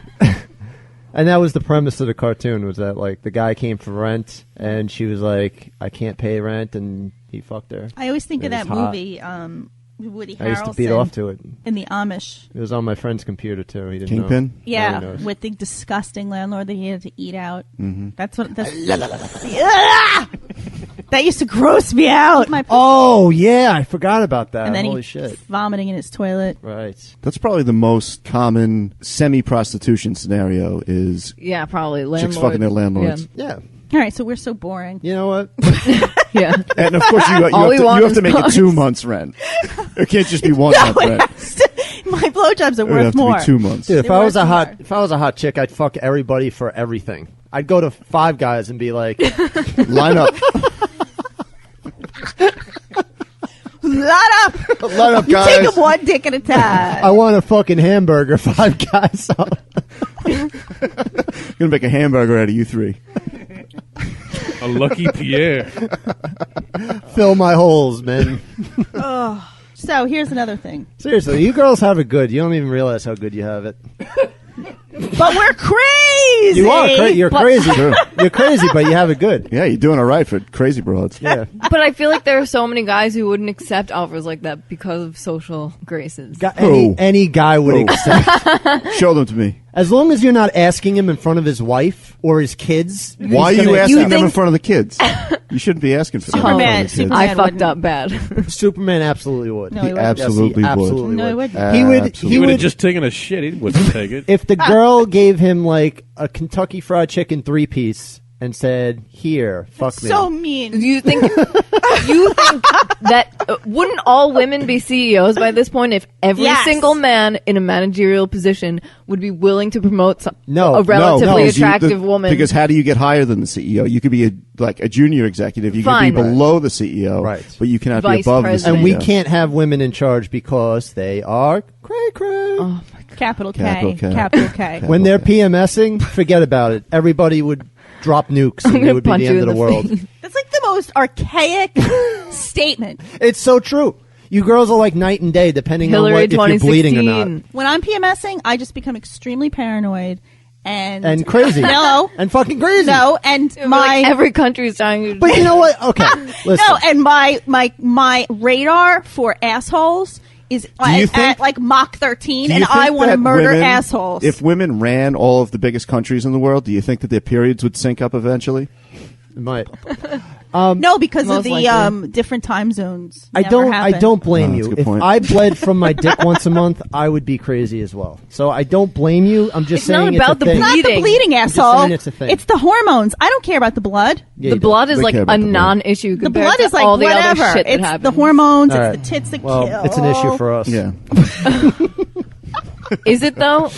And that was the premise of the cartoon, was that like the guy came for rent and she was like, I can't pay rent, and he fucked her. I always think It of that was hot. movie, Woody I used to Harrelson beat off to it. in the Amish. It was on my friend's computer too. He didn't Kingpin? know. Yeah, Now he knows. with the disgusting landlord that he had to eat out. Mm-hmm. That's what. That used to gross me out. My Oh yeah, I forgot about that. and then Holy he shit! vomiting in his toilet. Right. That's probably the most common semi-prostitution scenario is Yeah, probably landlord. chicks fucking their landlords. Yeah. All right, so we're so boring. You know what? Yeah. And of course, All we want you have is to make it cars. 2 months rent. It can't just be 1 month rent. My blowjobs are It would worth have to more. be 2 months. Dude, if They're I was worth more. if I was a hot chick, I'd fuck everybody for everything. I'd go to 5 guys and be like, Line up. Lot up. Line up, You guys. take them one dick at a time. I want a fucking hamburger. 5 guys. Gonna make a hamburger out of you 3. A lucky Pierre. Fill my holes, man. So here's another thing. Seriously, you girls have it good. You don't even realize how good you have it. But we're crazy. You are you're But- crazy. You're crazy, but you have it good. Yeah, you're doing all right for crazy broads. Yeah. But I feel like there are so many guys who wouldn't accept offers like that because of social graces. Who? Any guy would Who? accept. Show them to me. As long as you're not asking him in front of his wife or his kids. Why are he's you gonna- asking You them in think- front of the kids? You shouldn't be asking for them in front Superman- of the kids. Superman- I Man fucked wouldn't. up bad. Superman absolutely would. No, he wouldn't. Absolutely Yes, he would. absolutely No, he would. wouldn't. He would. Absolutely. He He would have would. just taken a shit. He wouldn't take it. If the girl gave him like a Kentucky Fried Chicken 3-piece and said, "Here, fuck me." So mean. Do you think that wouldn't all women be CEOs by this point if every Yes. single man in a managerial position would be willing to promote No, a relatively because attractive woman? Because how do you get higher than the CEO? You could be a junior executive. You Fine. could be below the CEO, Right. But you cannot be Vice above president. and the we CEO. can't have women in charge because they are cray cray. Oh, Capital K. Capital K. Capital K. When they're PMSing, forget about it. Everybody would drop nukes, and I'm it gonna would be punch the you end in of the world. face. That's like the the most archaic statement. It's so true. You girls are like night and day, depending on Hillary if you're bleeding or not. 2016. When I'm PMSing, I just become extremely paranoid and crazy. No, And fucking crazy. no, and Like every country is trying to. But you know what? Okay, listen. no, and my radar for assholes is you think- at like Mach 13, Do you and I think want to that murder women- assholes. If women ran all of the biggest countries in the world, do you think that their periods would sync up eventually? It might. no, because of Most the likely. different time zones. I never don't happen. blame Oh, that's you. a good If point. I bled from my dick once a month, I would be crazy as well. So I don't blame you. I'm just It's not saying about it's a the thing. Not the Bleeding. bleeding, just asshole. saying it's a thing. It's the hormones. I don't care about the blood. Yeah, the you blood is They like care a about the blood. non-issue The compared blood to is like all the whatever. other shit that It's happens. the hormones. All It's right. the tits that Well, kill. it's an issue for us. Yeah. Is it though?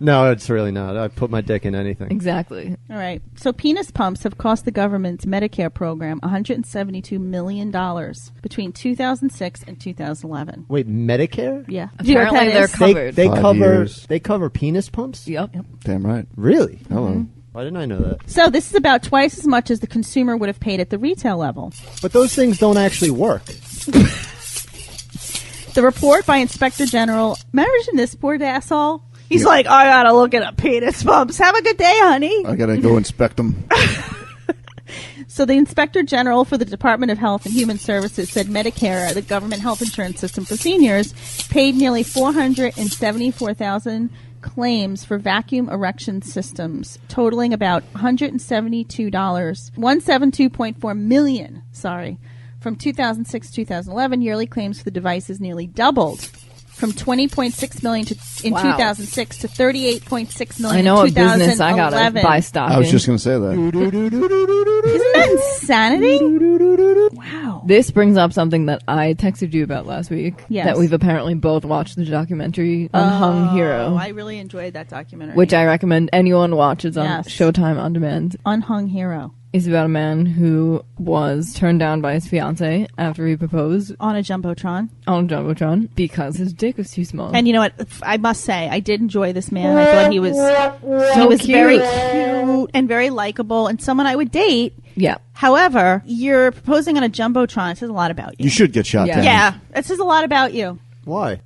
No, it's really not. I put my dick in anything. Exactly. All right. So penis pumps have cost the government's Medicare program $172 million between 2006 and 2011. Wait, Medicare? Yeah. Do you know what Apparently that they're is? covered. They 5 cover years. they cover penis pumps? Yep. Damn right. Really? Hello. Why didn't I know that? So this is about twice as much as the consumer would have paid at the retail level. But those things don't actually work. The report by Inspector General. Imagine this poor asshole. He's like, I gotta look at a penis pumps. Have a good day, honey. I gotta go inspect them. So the Inspector General for the Department of Health and Human Services said Medicare, the government health insurance system for seniors, paid nearly 474,000 claims for vacuum erection systems, totaling about $172.4 million. From 2006 to 2011, yearly claims for the devices nearly doubled from 20.6 million in Wow. 2006 to 38.6 million I know in a business I 2011. gotta buy stock I was in. just gonna say that. Isn't that insanity? Wow. This brings up something that I texted you about last week. Yes. That we've apparently both watched the documentary Unhung Hero, I really enjoyed that documentary. which I recommend anyone watches on Yes. Showtime On Demand. Unhung Hero Is about a man who was turned down by his fiance after he proposed on a jumbotron. on a jumbotron because his dick was too small. And you know what? I must say, I did enjoy this man. I thought he was cute. very cute and very likable and someone I would date. Yeah. However, you're proposing on a jumbotron. It says a lot about you. You should get shot Yeah. down. Yeah, it says a lot about you. Why?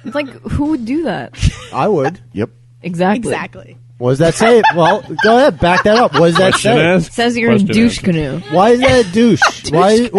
It's like, who would do that? I would. Yep. Exactly. Exactly. What does that say? Well, go ahead, back that up. What does that Question say? asked. Says you're in Question douche answered. canoe. Why is that a douche? Why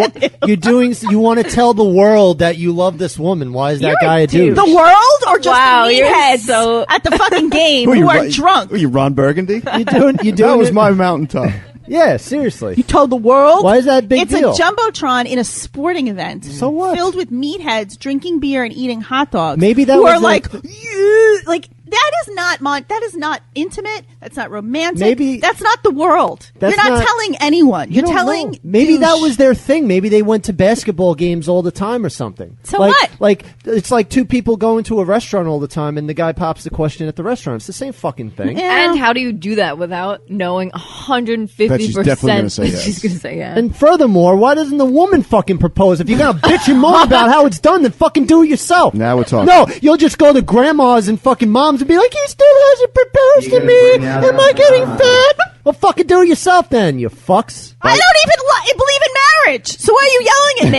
you're doing? You want to tell the world that you love this woman? Why is that You're guy a douche? The world or just Wow, the you're meatheads so- at the fucking game who are drunk? Who, you Ron Burgundy? You doing? You doing? That was it- my mountaintop. Yeah, seriously. You told the world? Why is that a big it's deal? a jumbotron in a sporting event. So what? Filled with meatheads drinking beer and eating hot dogs. Maybe that who was are a- like, "Yeah," like that is not that is not intimate. That's not romantic. Maybe- that's not the world. That's You're not not- telling anyone. You You're don't telling. know. Maybe douche. that was their thing. Maybe they went to basketball games all the time or something. So like, what? Like it's like two people going to a restaurant all the time, and the guy pops the question at the restaurant. It's the same fucking thing. Yeah. And how do you do that without knowing 150%? That she's definitely gonna say yes. She's going to say yeah. And furthermore, why doesn't the woman fucking propose? If you're gonna bitch and moan about how it's done, then fucking do it yourself. Now we're talking. No, you'll just go to grandmas and fucking moms and be like, he still hasn't proposed to me. Am I getting fat? Well, fucking do it yourself then, you fucks. I don't even believe in marriage. So why are you yelling at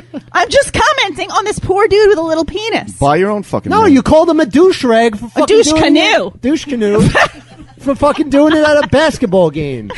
me? I'm just commenting on this poor dude with a little penis. Buy your own fucking. No, ring. you called him a douche rag for fucking douche doing canoe. it. Douche canoe. For fucking doing it at a basketball game.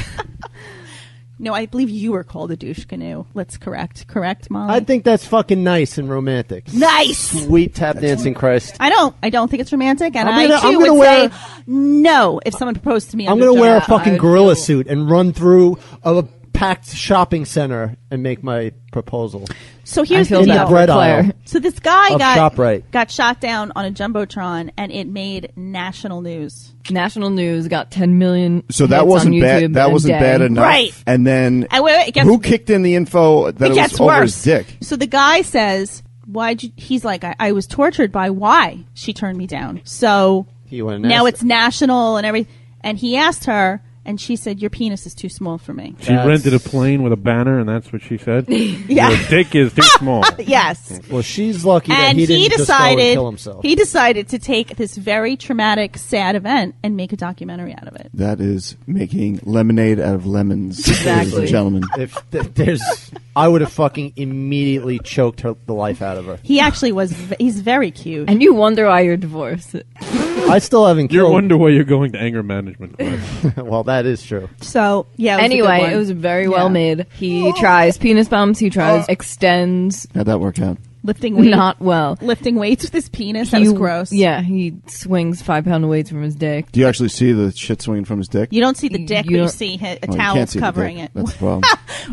No, I believe you were called a douche canoe. Let's correct, Molly. I think that's fucking nice and romantic. nice. Sweet tap dancing Christ. I don't think it's romantic, and I'm gonna I too would wear- say no if someone proposed to me. I'm going to wear a fucking would gorilla feel- suit and run through a packed shopping center and make my proposal. So here's I feel the In the bad deal. for bread Claire. aisle. So this guy Of ShopRite. got shot down on a jumbotron, and it made national news. National News got 10 million. So that hits wasn't on bad. YouTube That in a wasn't day. bad enough. Right. And then And wait, it gets, who kicked in the info that it it gets was over worse. his dick? So the guy says, "Why'd you?" He's like, "I was tortured by why she turned me down." So He went now it's national and everything. And he asked her, And she said, your penis is too small for me. She rented a plane with a banner, and that's what she said? Yeah. Your dick is too small. Yes. Well, she's lucky that And he didn't just go and kill himself. He decided to take this very traumatic, sad event and make a documentary out of it. That is making lemonade out of lemons, ladies Exactly. and gentlemen. If there's, I would have fucking immediately choked the life out of her. He actually was. He's very cute. And you wonder why you're divorced. I still haven't You killed. wonder why you're going to anger management class. Well, that is true. So yeah. Anyway, it was very well made. He tries penis bumps. He tries extends. How'd that work out? lifting weights. Not well. Lifting weights with his penis. That was gross. Yeah, he swings 5-pound weights from his dick. Do you actually see the shit swinging from his dick? You don't see the dick, You but you don't- see a Oh, you towel can't see the covering dick. it. That's the problem.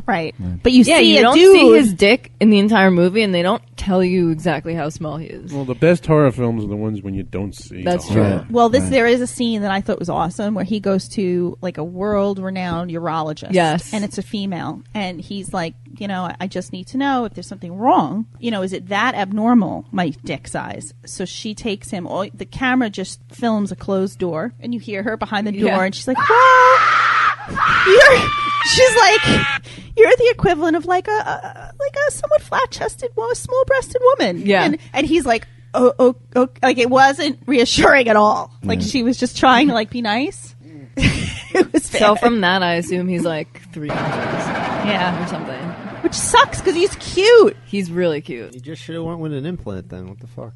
Right. But you Yeah, see you a don't dude. see his dick in the entire movie, and they don't tell you exactly how small he is. Well, the best horror films are the ones when you don't see. That's the true. horror. Right. Well, there is a scene that I thought was awesome where he goes to like a world-renowned urologist. Yes. And it's a female. And he's like, I just need to know if there's something wrong. Is it that abnormal, my dick size? So she takes him. The camera just films a closed door, and you hear her behind the door, Yeah. and she's like, she's like, you're the equivalent of like a somewhat flat-chested, small-breasted woman. Yeah. And he's like, oh, like it wasn't reassuring at all. Like she was just trying to be nice. It was So bad. from that, I assume he's like 3 inches yeah, or something. which sucks because he's cute. He's really cute. You just should have went with an implant then. What the fuck?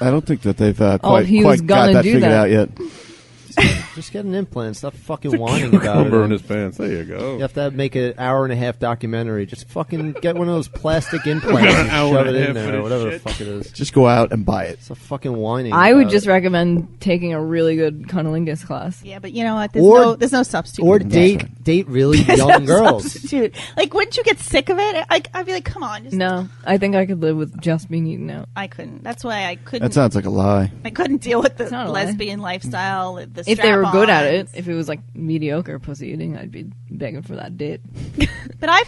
I don't think that they've he was quite got gonna that do figured that. out yet. Just get an implant. Stop fucking whining about it. Cucumber in his pants. There you go. You have to make an hour-and-a-half documentary. Just fucking get one of those plastic implants and Hour shove and it a in half there, for or this whatever the shit. fuck it is. Just go out and buy it. Stop fucking whining. I would about just it. recommend taking a really good cunnilingus class. Yeah, but you know what? There's no substitute. Or for this. date really There's young no girls. substitute. Like, wouldn't you get sick of it? I'd be like, come on. No, I think I could live with just being eaten out. I couldn't. That's why I couldn't. That sounds like a lie. I couldn't deal with the not a lie. lesbian lifestyle. The If they were good at it, strap-ons. if it was like mediocre pussy eating, I'd be begging for that date. But I've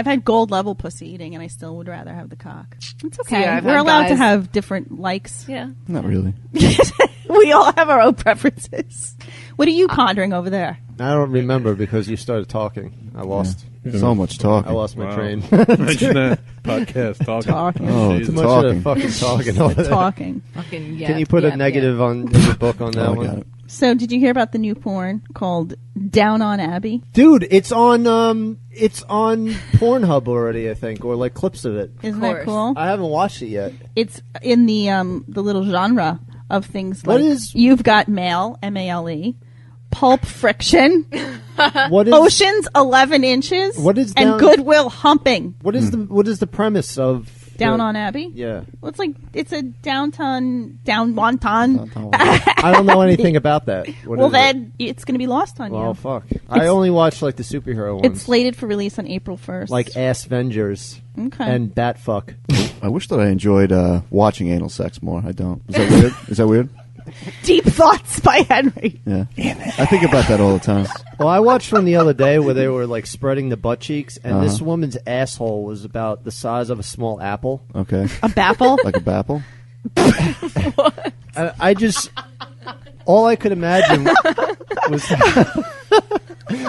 had gold level pussy eating, and I still would rather have the cock. It's okay. See, I've We're had allowed to guys- have different likes. Yeah. Not really. We all have our own preferences. What are you pondering over there? I don't remember because you started talking. I lost. So much talking. I lost my Wow. train. Imagine that podcast talking. Talking. Oh, Jesus. Too much talking. of the fucking talking over there. Talking. Fucking Can you put a negative on in your book on that Oh, I one? got it. So, did you hear about the new porn called Down on Abbey? Dude, it's on Pornhub already, I think, or like clips of it. Isn't that course. cool? I haven't watched it yet. It's in the little genre of things What like is- You've Got Mail, MALE, Pulp Friction, What is Oceans 11 Inches, What is and Down- Goodwill Humping. what is the premise of Down the- on Abbey? Yeah. Well, it's a down wonton. I don't know anything about that. What Well, is then it's going to be lost on it? Well, you. fuck. I only watch like the superhero ones. It's slated for release on April 1st. like Ass Vengers Okay. and Bat Fuck. I wish that I enjoyed watching anal sex more. I don't. Is that weird? Is that weird? Deep Thoughts by Henry. Yeah. I think about that all the time. Well, I watched one the other day where they were like spreading the butt cheeks, and this Uh-huh. woman's asshole was about the size of a small apple. Okay. A baffle. Like a bapple? I just all I could imagine was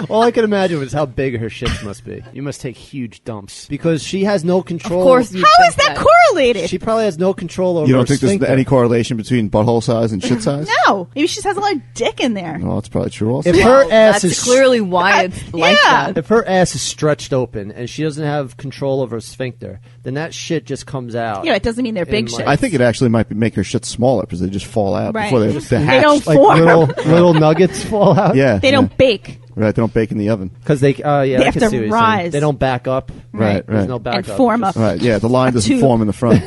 all I could imagine was how big her shits must be. You must take huge dumps because she has no control. Of course you How is that correlated? She probably has no control over. You don't her think there's sphincter. any correlation between butthole size and shit size? No. Maybe she just has a lot of dick in there. Well, that's probably true also. If her ass That's is clearly why it's like Yeah. that. If her ass is stretched open and she doesn't have control over her sphincter, then that shit just comes out. It doesn't mean they're big In, shit. like- I think it actually might make her shit smaller because they just fall out Right. before they They hatch. don't Like form. little nuggets fall out. Yeah. They don't bake Right. They don't bake in the oven. because they. Yeah, I have can to see what you're saying. rise. They don't back up. Right. There's Right. no back and up. form Just- up. Right. Yeah. The line doesn't tube. form in the front.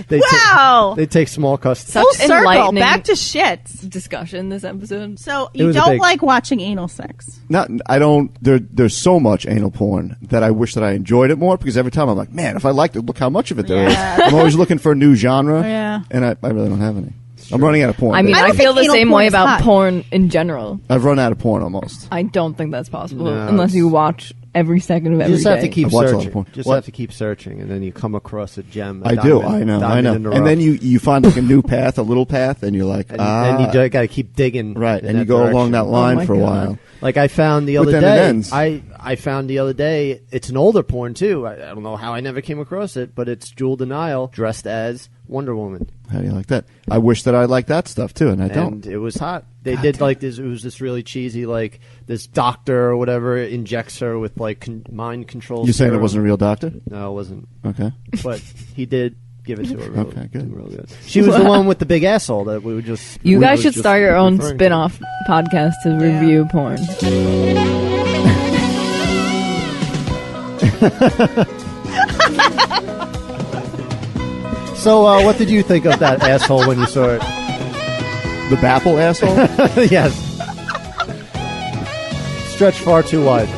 They Wow. they take small custody. Full Such circle. enlightening Back to shits. discussion this episode. So It you was a don't big- like watching anal sex? I don't. There's so much anal porn that I wish that I enjoyed it more because every time I'm like, man, if I liked it, look how much of it there is. Yeah. I'm always looking for a new genre. Yeah. And I really don't have any. I'm running out of porn. I mean, babe. I feel the anal same porn way is about hot. porn in general. I've run out of porn almost. I don't think that's possible No, unless you it's- watch every second of You every just have to day. keep I watch a lot of searching. porn. Just What? have to keep searching, and then you come across a gem. a I do. diamond- I diamond know. in the And rough. then you find like a new path, a little path, and you're like, and you got to keep digging. right, in and you that go direction. along that line my for a God. while. Like I found the But other then it day. ends. I found the other day. It's an older porn too. I don't know how I never came across it, but it's Jewel Denial dressed as Wonder Woman, How do you like that? I wish that I liked that stuff too, and I don't. and it was hot. They did like this. It was this really cheesy, like this doctor or whatever injects her with like mind control. You're saying it serum. wasn't a real doctor? No, it wasn't. Okay. But he did give it to her. Real, Okay, good. Real good. She was the one with the big asshole that we would just. You we guys was should just start your own referring to. spin-off podcast to review porn. So, what did you think of that asshole when you saw it? The Baffle asshole? Yes. Stretched far too wide.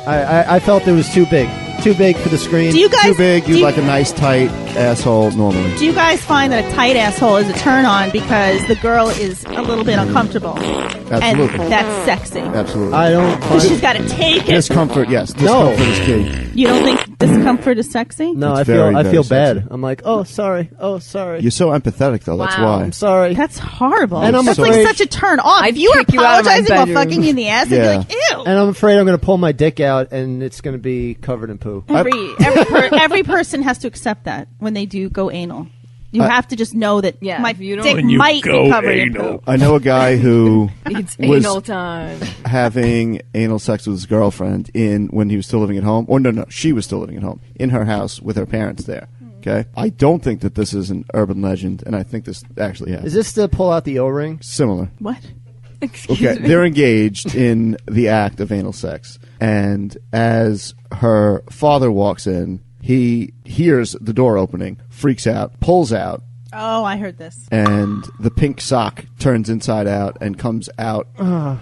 I felt it was too big. Too big for the screen. Do you guys? Too big. do You you- like a nice tight asshole normally. Do you guys find that a tight asshole is a turn on because the girl is a little bit uncomfortable? Absolutely. And that's sexy. Absolutely. I don't find She's got to take it. Discomfort, yes. Discomfort is key. You don't think discomfort is sexy? No, It's I feel very, I feel very bad. sexy. I'm like, oh sorry. You're so empathetic, though. That's Wow. why. I'm sorry. That's horrible. And I'm that's afraid- like such a turn off. I'd If you were kick you out of my apologizing while bedroom. fucking you in the ass, Yeah. I'd be like, ew. And I'm afraid I'm going to pull my dick out and it's going to be covered in poo. Every person has to accept that when they do go anal. You have to just know that Yeah, my if you don't- dick When you might be go covered in anal. poop. I know a guy who It's was anal time. having anal sex with his girlfriend when he was still living at home. Or no, she was still living at home in her house with her parents there. Okay, I don't think that this is an urban legend, and I think this actually happens. Is this to pull out the O-ring? Similar? What? Okay, they're engaged in the act of anal sex, and as her father walks in, he hears the door opening, freaks out, pulls out, Oh, I heard this. and the pink sock turns inside out and comes out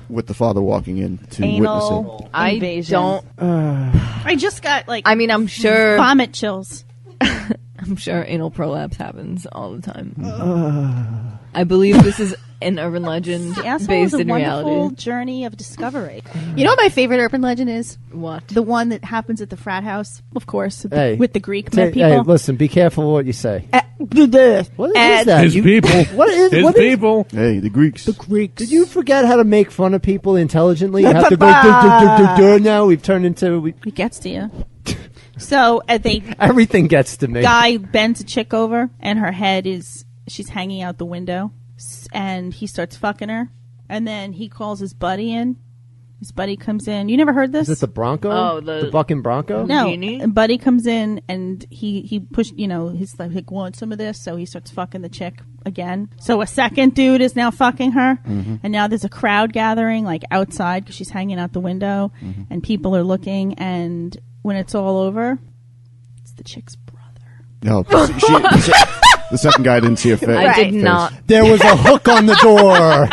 with the father walking in to witness it. Anal I invasion. don't. I just got like I mean, I'm sure. vomit chills. I'm sure anal prolapse happens all the time. I believe this is an urban legend The asshole based is a in wonderful reality. journey of discovery. You know what my favorite urban legend is? What? The one that happens at the frat house, of course, Hey. with the Greek Hey, people. listen, be careful what you say. What is And- that? His people. What is His what is- people. Hey, the Greeks. Greeks. Did you forget how to make fun of people intelligently? You have to go duh, now. We've turned into It gets to you. So everything gets to me. guy bends a chick over, and her head she's hanging out the window, and he starts fucking her, and then he calls his buddy in. His buddy comes in. You never heard this? Is it the Bronco? Oh, the- bucking Bronco? No, Genie? and buddy comes in and he pushed, he's like, want some of this? So he starts fucking the chick again. So a second dude is now fucking her, and now there's a crowd gathering like outside because she's hanging out the window, and people are looking. And when it's all over, it's the chick's brother. No, the second guy didn't see her face. I did not. There was a hook on the door.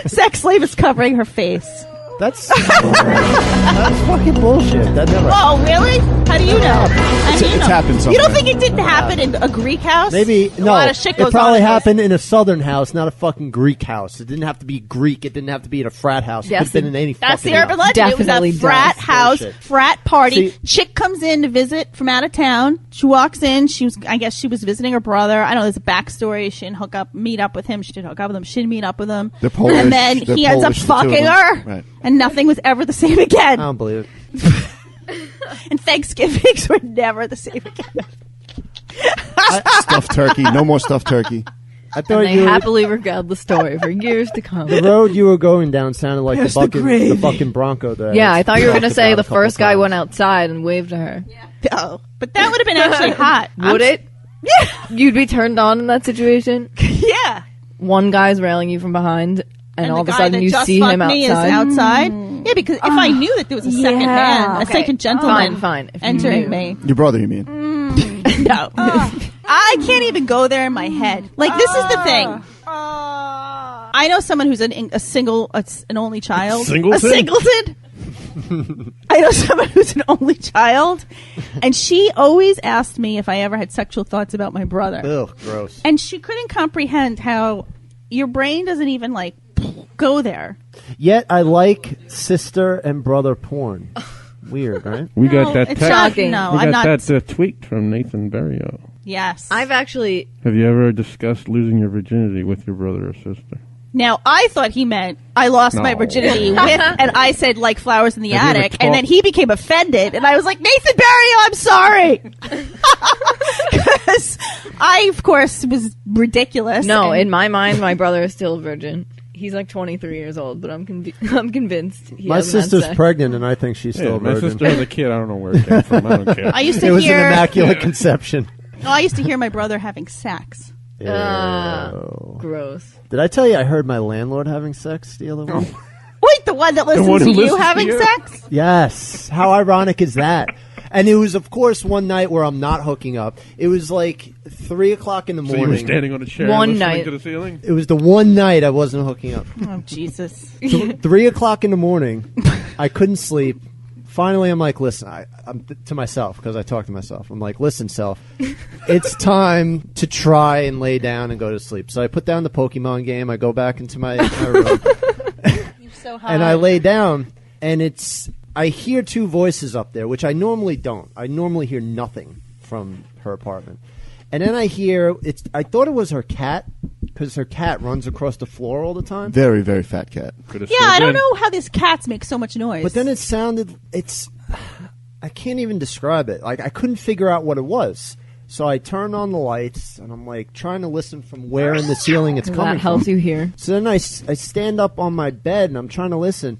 Sex slave is covering her face. That's fucking bullshit. That never. Oh, really? How do you know? How do you It's know? happened You somewhere. don't think it didn't happen in a Greek house? Maybe A no. lot of shit goes It probably on in those. happened in a southern house, not a fucking Greek house. It didn't have to be Greek. It didn't have to be in a frat house. It Yes, could have been in any. That's fucking the urban house. legend. Definitely It was a frat does. house, Bullshit. frat party. See- Chick comes in to visit from out of town. She walks in. I guess she was visiting her brother. I don't know. There's a backstory. She didn't meet up with him. She didn't hook up with him. She didn't meet up with him. They're Polish. And then They're he ends up Polish, the two of fucking them. her. Right. And nothing was ever the same again. I don't believe it. And Thanksgivings were never the same again. Stuffed turkey. No more stuffed turkey. I thought And they you. happily regard the story for years to come. The road you were going down sounded like the bucking Bronco. That Yeah, I thought you were going to talked say about the a couple first guy times. went outside and waved to her. Oh, but that would have been actually hot. Would it? Yeah. You'd be turned on in that situation? Yeah. One guy's railing you from behind, and all of the a guy sudden that you just see fucked him me outside. is outside. Yeah, because if I knew that there was a second man, a Okay. second gentleman Fine. If you entering knew. me. Your brother, you mean? No. I can't even go there in my head. Like, this is the thing. I know someone who's an only child. Singleton? A singleton. I know someone who's an only child, and she always asked me if I ever had sexual thoughts about my brother. Ugh, gross. And she couldn't comprehend how your brain doesn't even like go there. Yet I like sister and brother porn. Weird, right? We No, got that it's text. not- Shocking. No, We I'm got not. that tweet from Nathan Berrio. Yes. I've actually Have you ever discussed losing your virginity with your brother or sister? Now, I thought he meant I lost my No. virginity with, and I said like flowers in the Have you ever attic, and then talked- he became offended, and I was like, Nathan Barrio, I'm sorry. Because I, of course, was ridiculous. no. and- In my mind, my brother is still a virgin. He's like 23 years old, but I'm convinced he My hasn't had sister's sex. pregnant, and I think she's still a my virgin. sister has a kid. I don't know where it came from. I don't care. I used It to was an hear. immaculate conception. No, I used to hear my brother having sex. Ew. Gross. Did I tell you I heard my landlord having sex the other week? Wait, the one that listens one to who you listens to having you? sex? Yes. How ironic is that? And it was, of course, one night where I'm not hooking up. It was like 3 o'clock in the So you morning. were standing on a chair One listening night. to the ceiling? It was the one night I wasn't hooking up. Oh, Jesus. 3 o'clock in the morning, I couldn't sleep. Finally, I'm like, listen, I'm to myself, because I talk to myself. I'm like, listen, self, it's time to try and lay down and go to sleep. So I put down the Pokemon game. I go back into my room. You're so hot. And I lay down, and I hear two voices up there, which I normally don't. I normally hear nothing from her apartment. And then I hear, I thought it was her cat, because her cat runs across the floor all the time. Very, very fat cat. Could've Yeah, still I don't been. know how these cats make so much noise. But then it sounded, I can't even describe it. Like, I couldn't figure out what it was. So I turned on the lights, and I'm like trying to listen from where in the ceiling it's coming That helps from. you hear. So then I stand up on my bed, and I'm trying to listen.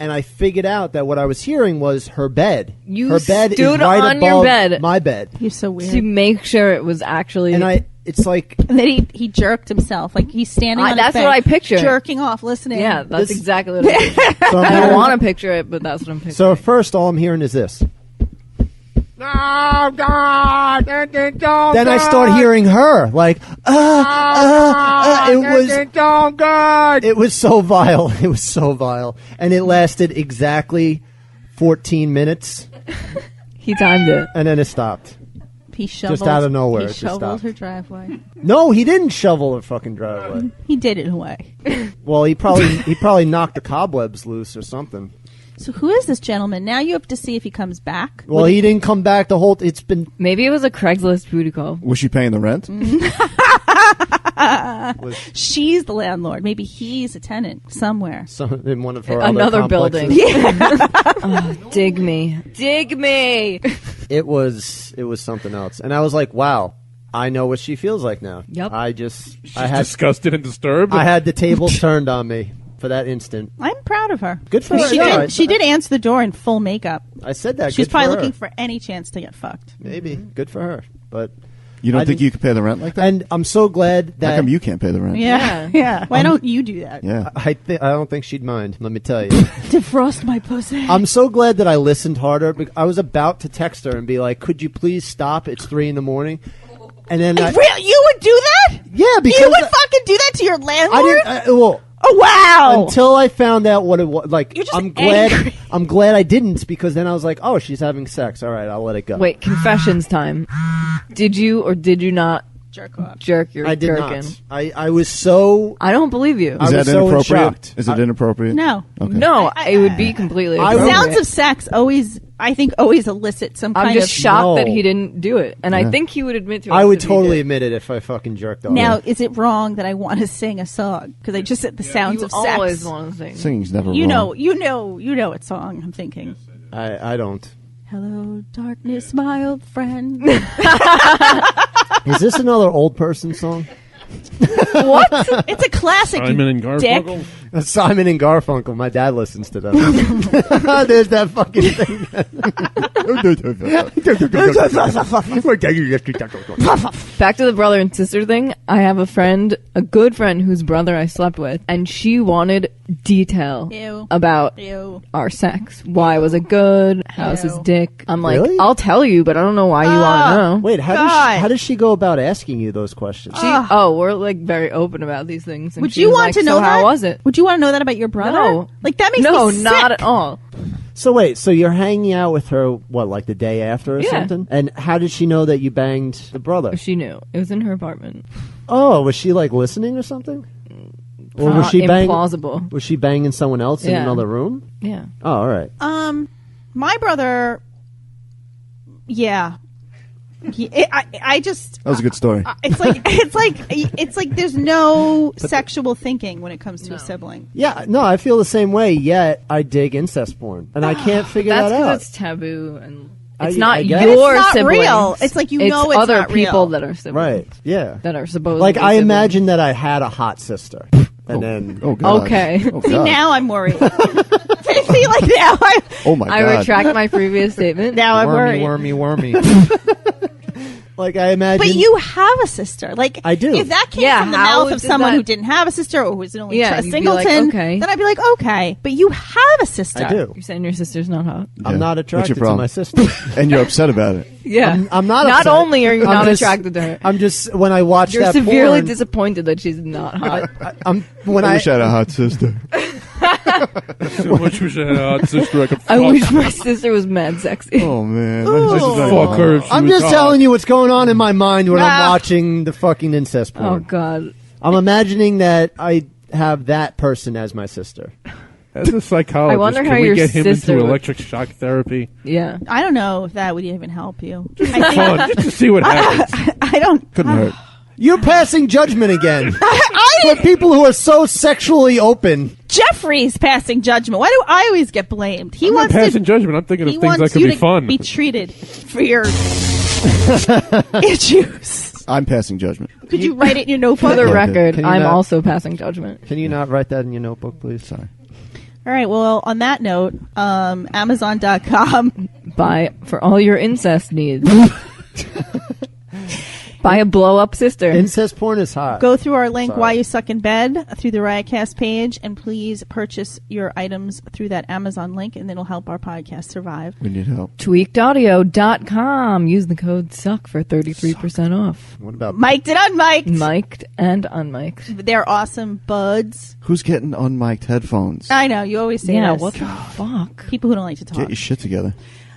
And I figured out that what I was hearing was her bed. You her bed stood is right on above your bed. my bed. You're so weird. To make sure it was actually. And it's like, And then he jerked himself. Like he's standing on his that's bed, what I picture. jerking off, listening. yeah, that's This- exactly what it is. so I'm I don't hearing- want to picture it, but that's what I'm picturing. So first, all I'm hearing is this. Then I start hearing her like, it was so vile. It was so vile, and it lasted exactly 14 minutes, he timed it. and then it stopped. He shoveled. out of nowhere, He it just shoveled stopped. her driveway. No, he didn't shovel her fucking driveway. He did it away. Well, he probably knocked the cobwebs loose or something. So who is this gentleman? Now you have to see if he comes back. Well, he didn't come back the whole. It's been Maybe it was a Craigslist booty call. Was she paying the rent? She's the landlord. Maybe he's a tenant somewhere. some, in one of her Another other building. complexes. Oh, dig me. Dig me. It was something else, and I was like, wow. I know what she feels like now. Yep. I had Disgusted and disturbed. I had the tables turned on me for that instant. I'm proud of her. Good for her. She Yeah, did. She did answer the door in full makeup. I said that. She's Good probably for her. looking for any chance to get fucked. Maybe. Good for her. But You don't I think didn't- you could pay the rent like that? and I'm so glad How that come you can't pay the rent? Yeah, yeah. Why don't you do that? Yeah. I don't think she'd mind. Let me tell you. Defrost my pussy. I'm so glad that I listened harder. I was about to text her and be like, "Could you please stop? It's 3 a.m." And then Really? You would do that? yeah, because You would fucking do that to your I landlord? didn't. Well, Oh wow! until I found out what it was. Like, You're just I'm glad. angry. I'm glad I didn't, because then I was like, "Oh, she's having sex. All right, I'll let it go." Wait, confessions time. Did you or did you not Jerk off. jerk your I did gherkin? not. I was so. I don't believe you. I Is was that so inappropriate? shocked. Is it inappropriate? No. Okay. No, it would be completely. I appropriate. would- Sounds of sex always, I think, always elicit some I'm kind just of. shocked No. that he didn't do it, and I Yeah. think he would admit to it. I would if he totally did. admit it if I fucking jerked off. Now, is it wrong that I want to sing a song? Because I just said the sounds You of sex. always want to sing. Singing's never You wrong. know what song I'm thinking. I don't. Hello, darkness, my old friend. Is this another old person song? What? It's a classic. Simon and dick. Garfunkel. Simon and Garfunkel. My dad listens to them. There's that fucking thing. Back to the brother and sister thing. I have a good friend whose brother I slept with, and she wanted detail Ew. about Ew. our sex. Why was it good? How's his Ew. dick? I'm like, Really? I'll tell you, but I don't know why you want to know. Wait, God. how does she go about asking you those questions? We're like very open about these things. And Would she you was want like, to know so that? how was it? Would you want to know that about your brother? No. Like, that makes No, me sick. not at all. So wait, so you're hanging out with her, what, like the day after or Yeah. something? And how did she know that you banged the brother? She knew. It was in her apartment. Oh, was she like listening or something? Or was she implausible. Was she banging someone else in Yeah. another room? Yeah. Oh, all right. My brother, yeah. I just That was a good story. it's like there's no sexual thinking when it comes to a sibling. Yeah, no, I feel the same way. Yet I dig incest porn, and I can't figure That's that out. because it's taboo and I it's not guess. your It's not siblings. real. It's like you know it's other not people real. that are siblings. Right? Yeah. That are supposed Like to be I siblings. imagine that I had a hot sister, and then Oh God. Okay. Oh, See, God. now I'm worried. See, like now Oh my I God. retract my previous statement. now I'm worried. wormy. Like I imagine. But you have a sister. Like I do. If that came Yeah, from the how mouth of did someone that- who didn't have a sister or who was an only Yeah, child you'd be like, singleton, okay. then I'd be like, okay. But you have a sister. I do. You're saying your sister's not hot? I'm Yeah. not What's your attracted to problem? my sister. And you're upset about it. Yeah. I'm not. Not upset. only are you I'm not just- attracted to her, I'm just when I watch you're that severely porn, disappointed that she's not hot. I'm when I wish I had a hot sister. So much wish I had a hot sister I could fuck. I wish my sister was mad sexy. Oh man. Ooh. I just Fuck her if she I'm was just hot. telling you what's going on in my mind when I'm Ah. watching the fucking incest porn. Oh God. I'm imagining that I have that person as my sister. As a psychologist, I wonder can how we your get him sister into would- electric shock therapy? Yeah. I don't know if that would even help you. Fun, just to see what happens. I don't. Couldn't hurt. You're passing judgment again. For people who are so sexually open. Jeffrey's passing judgment. Why do I always get blamed? He I'm not wants passing to. judgment. I'm thinking of He things that wants could you be to fun. be treated for your issues. I'm passing judgment. Could you write it in your notebook? For the Yeah, record, can you I'm not- also passing judgment. Can you not write that in your notebook, please? Sorry. All right. Well, on that note, Amazon.com. Buy for all your incest needs. Buy a blow up sister. Incest porn is hot. Go through our link, Sorry. Why You Suck in Bed, through the Riotcast page, and please purchase your items through that Amazon link, and it'll help our podcast survive. We need help. Tweakedaudio.com. Use the code SUCK for 33% off. What about Mic'd and unmic'd. Mic'd and unmic'd. They're awesome buds. Who's getting unmiked headphones? I know, you always say Yeah, this. what the fuck? People who don't like to talk. Get your shit together.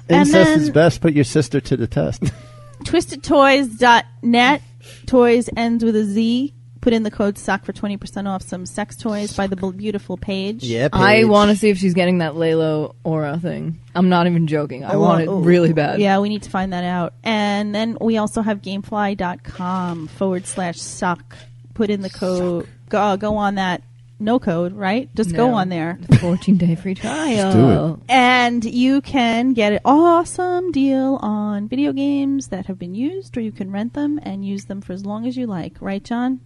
incest and then- is best? Put your sister to the test. TwistedToys.net. Toys ends with a Z. Put in the code SUCK for 20% off some sex toys by the beautiful page. Yeah, I want to see if she's getting that Lalo aura thing. I'm not even joking. I want it really bad. Yeah, we need to find that out. And then we also have gamefly.com/suck. Put in the code. Go on that. No code, right? Just go No. on there. 14-day free trial. do And you can get an awesome deal on video games that have been used, or you can rent them and use them for as long as you like. Right, John?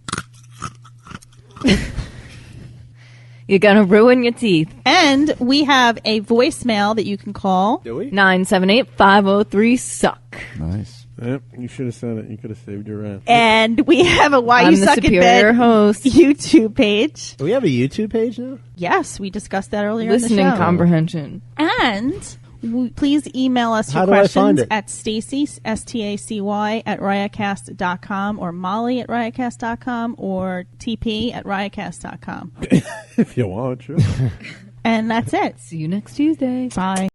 You're gonna ruin your teeth. And we have a voicemail that you can call. Do we? 978-503-SUCK. Nice. Yep, you should have said it. You could have saved your ass. And we have a Why I'm You the Suck in superior Bed host. YouTube page. Do we have a YouTube page now? Yes, we discussed that earlier Listening in the show. comprehension. And please email us your How do I find questions it? at Stacy, Stacy, at riotcast.com, or Molly at riotcast.com, or TP at riotcast.com. If you want, sure. And that's it. See you next Tuesday. Bye.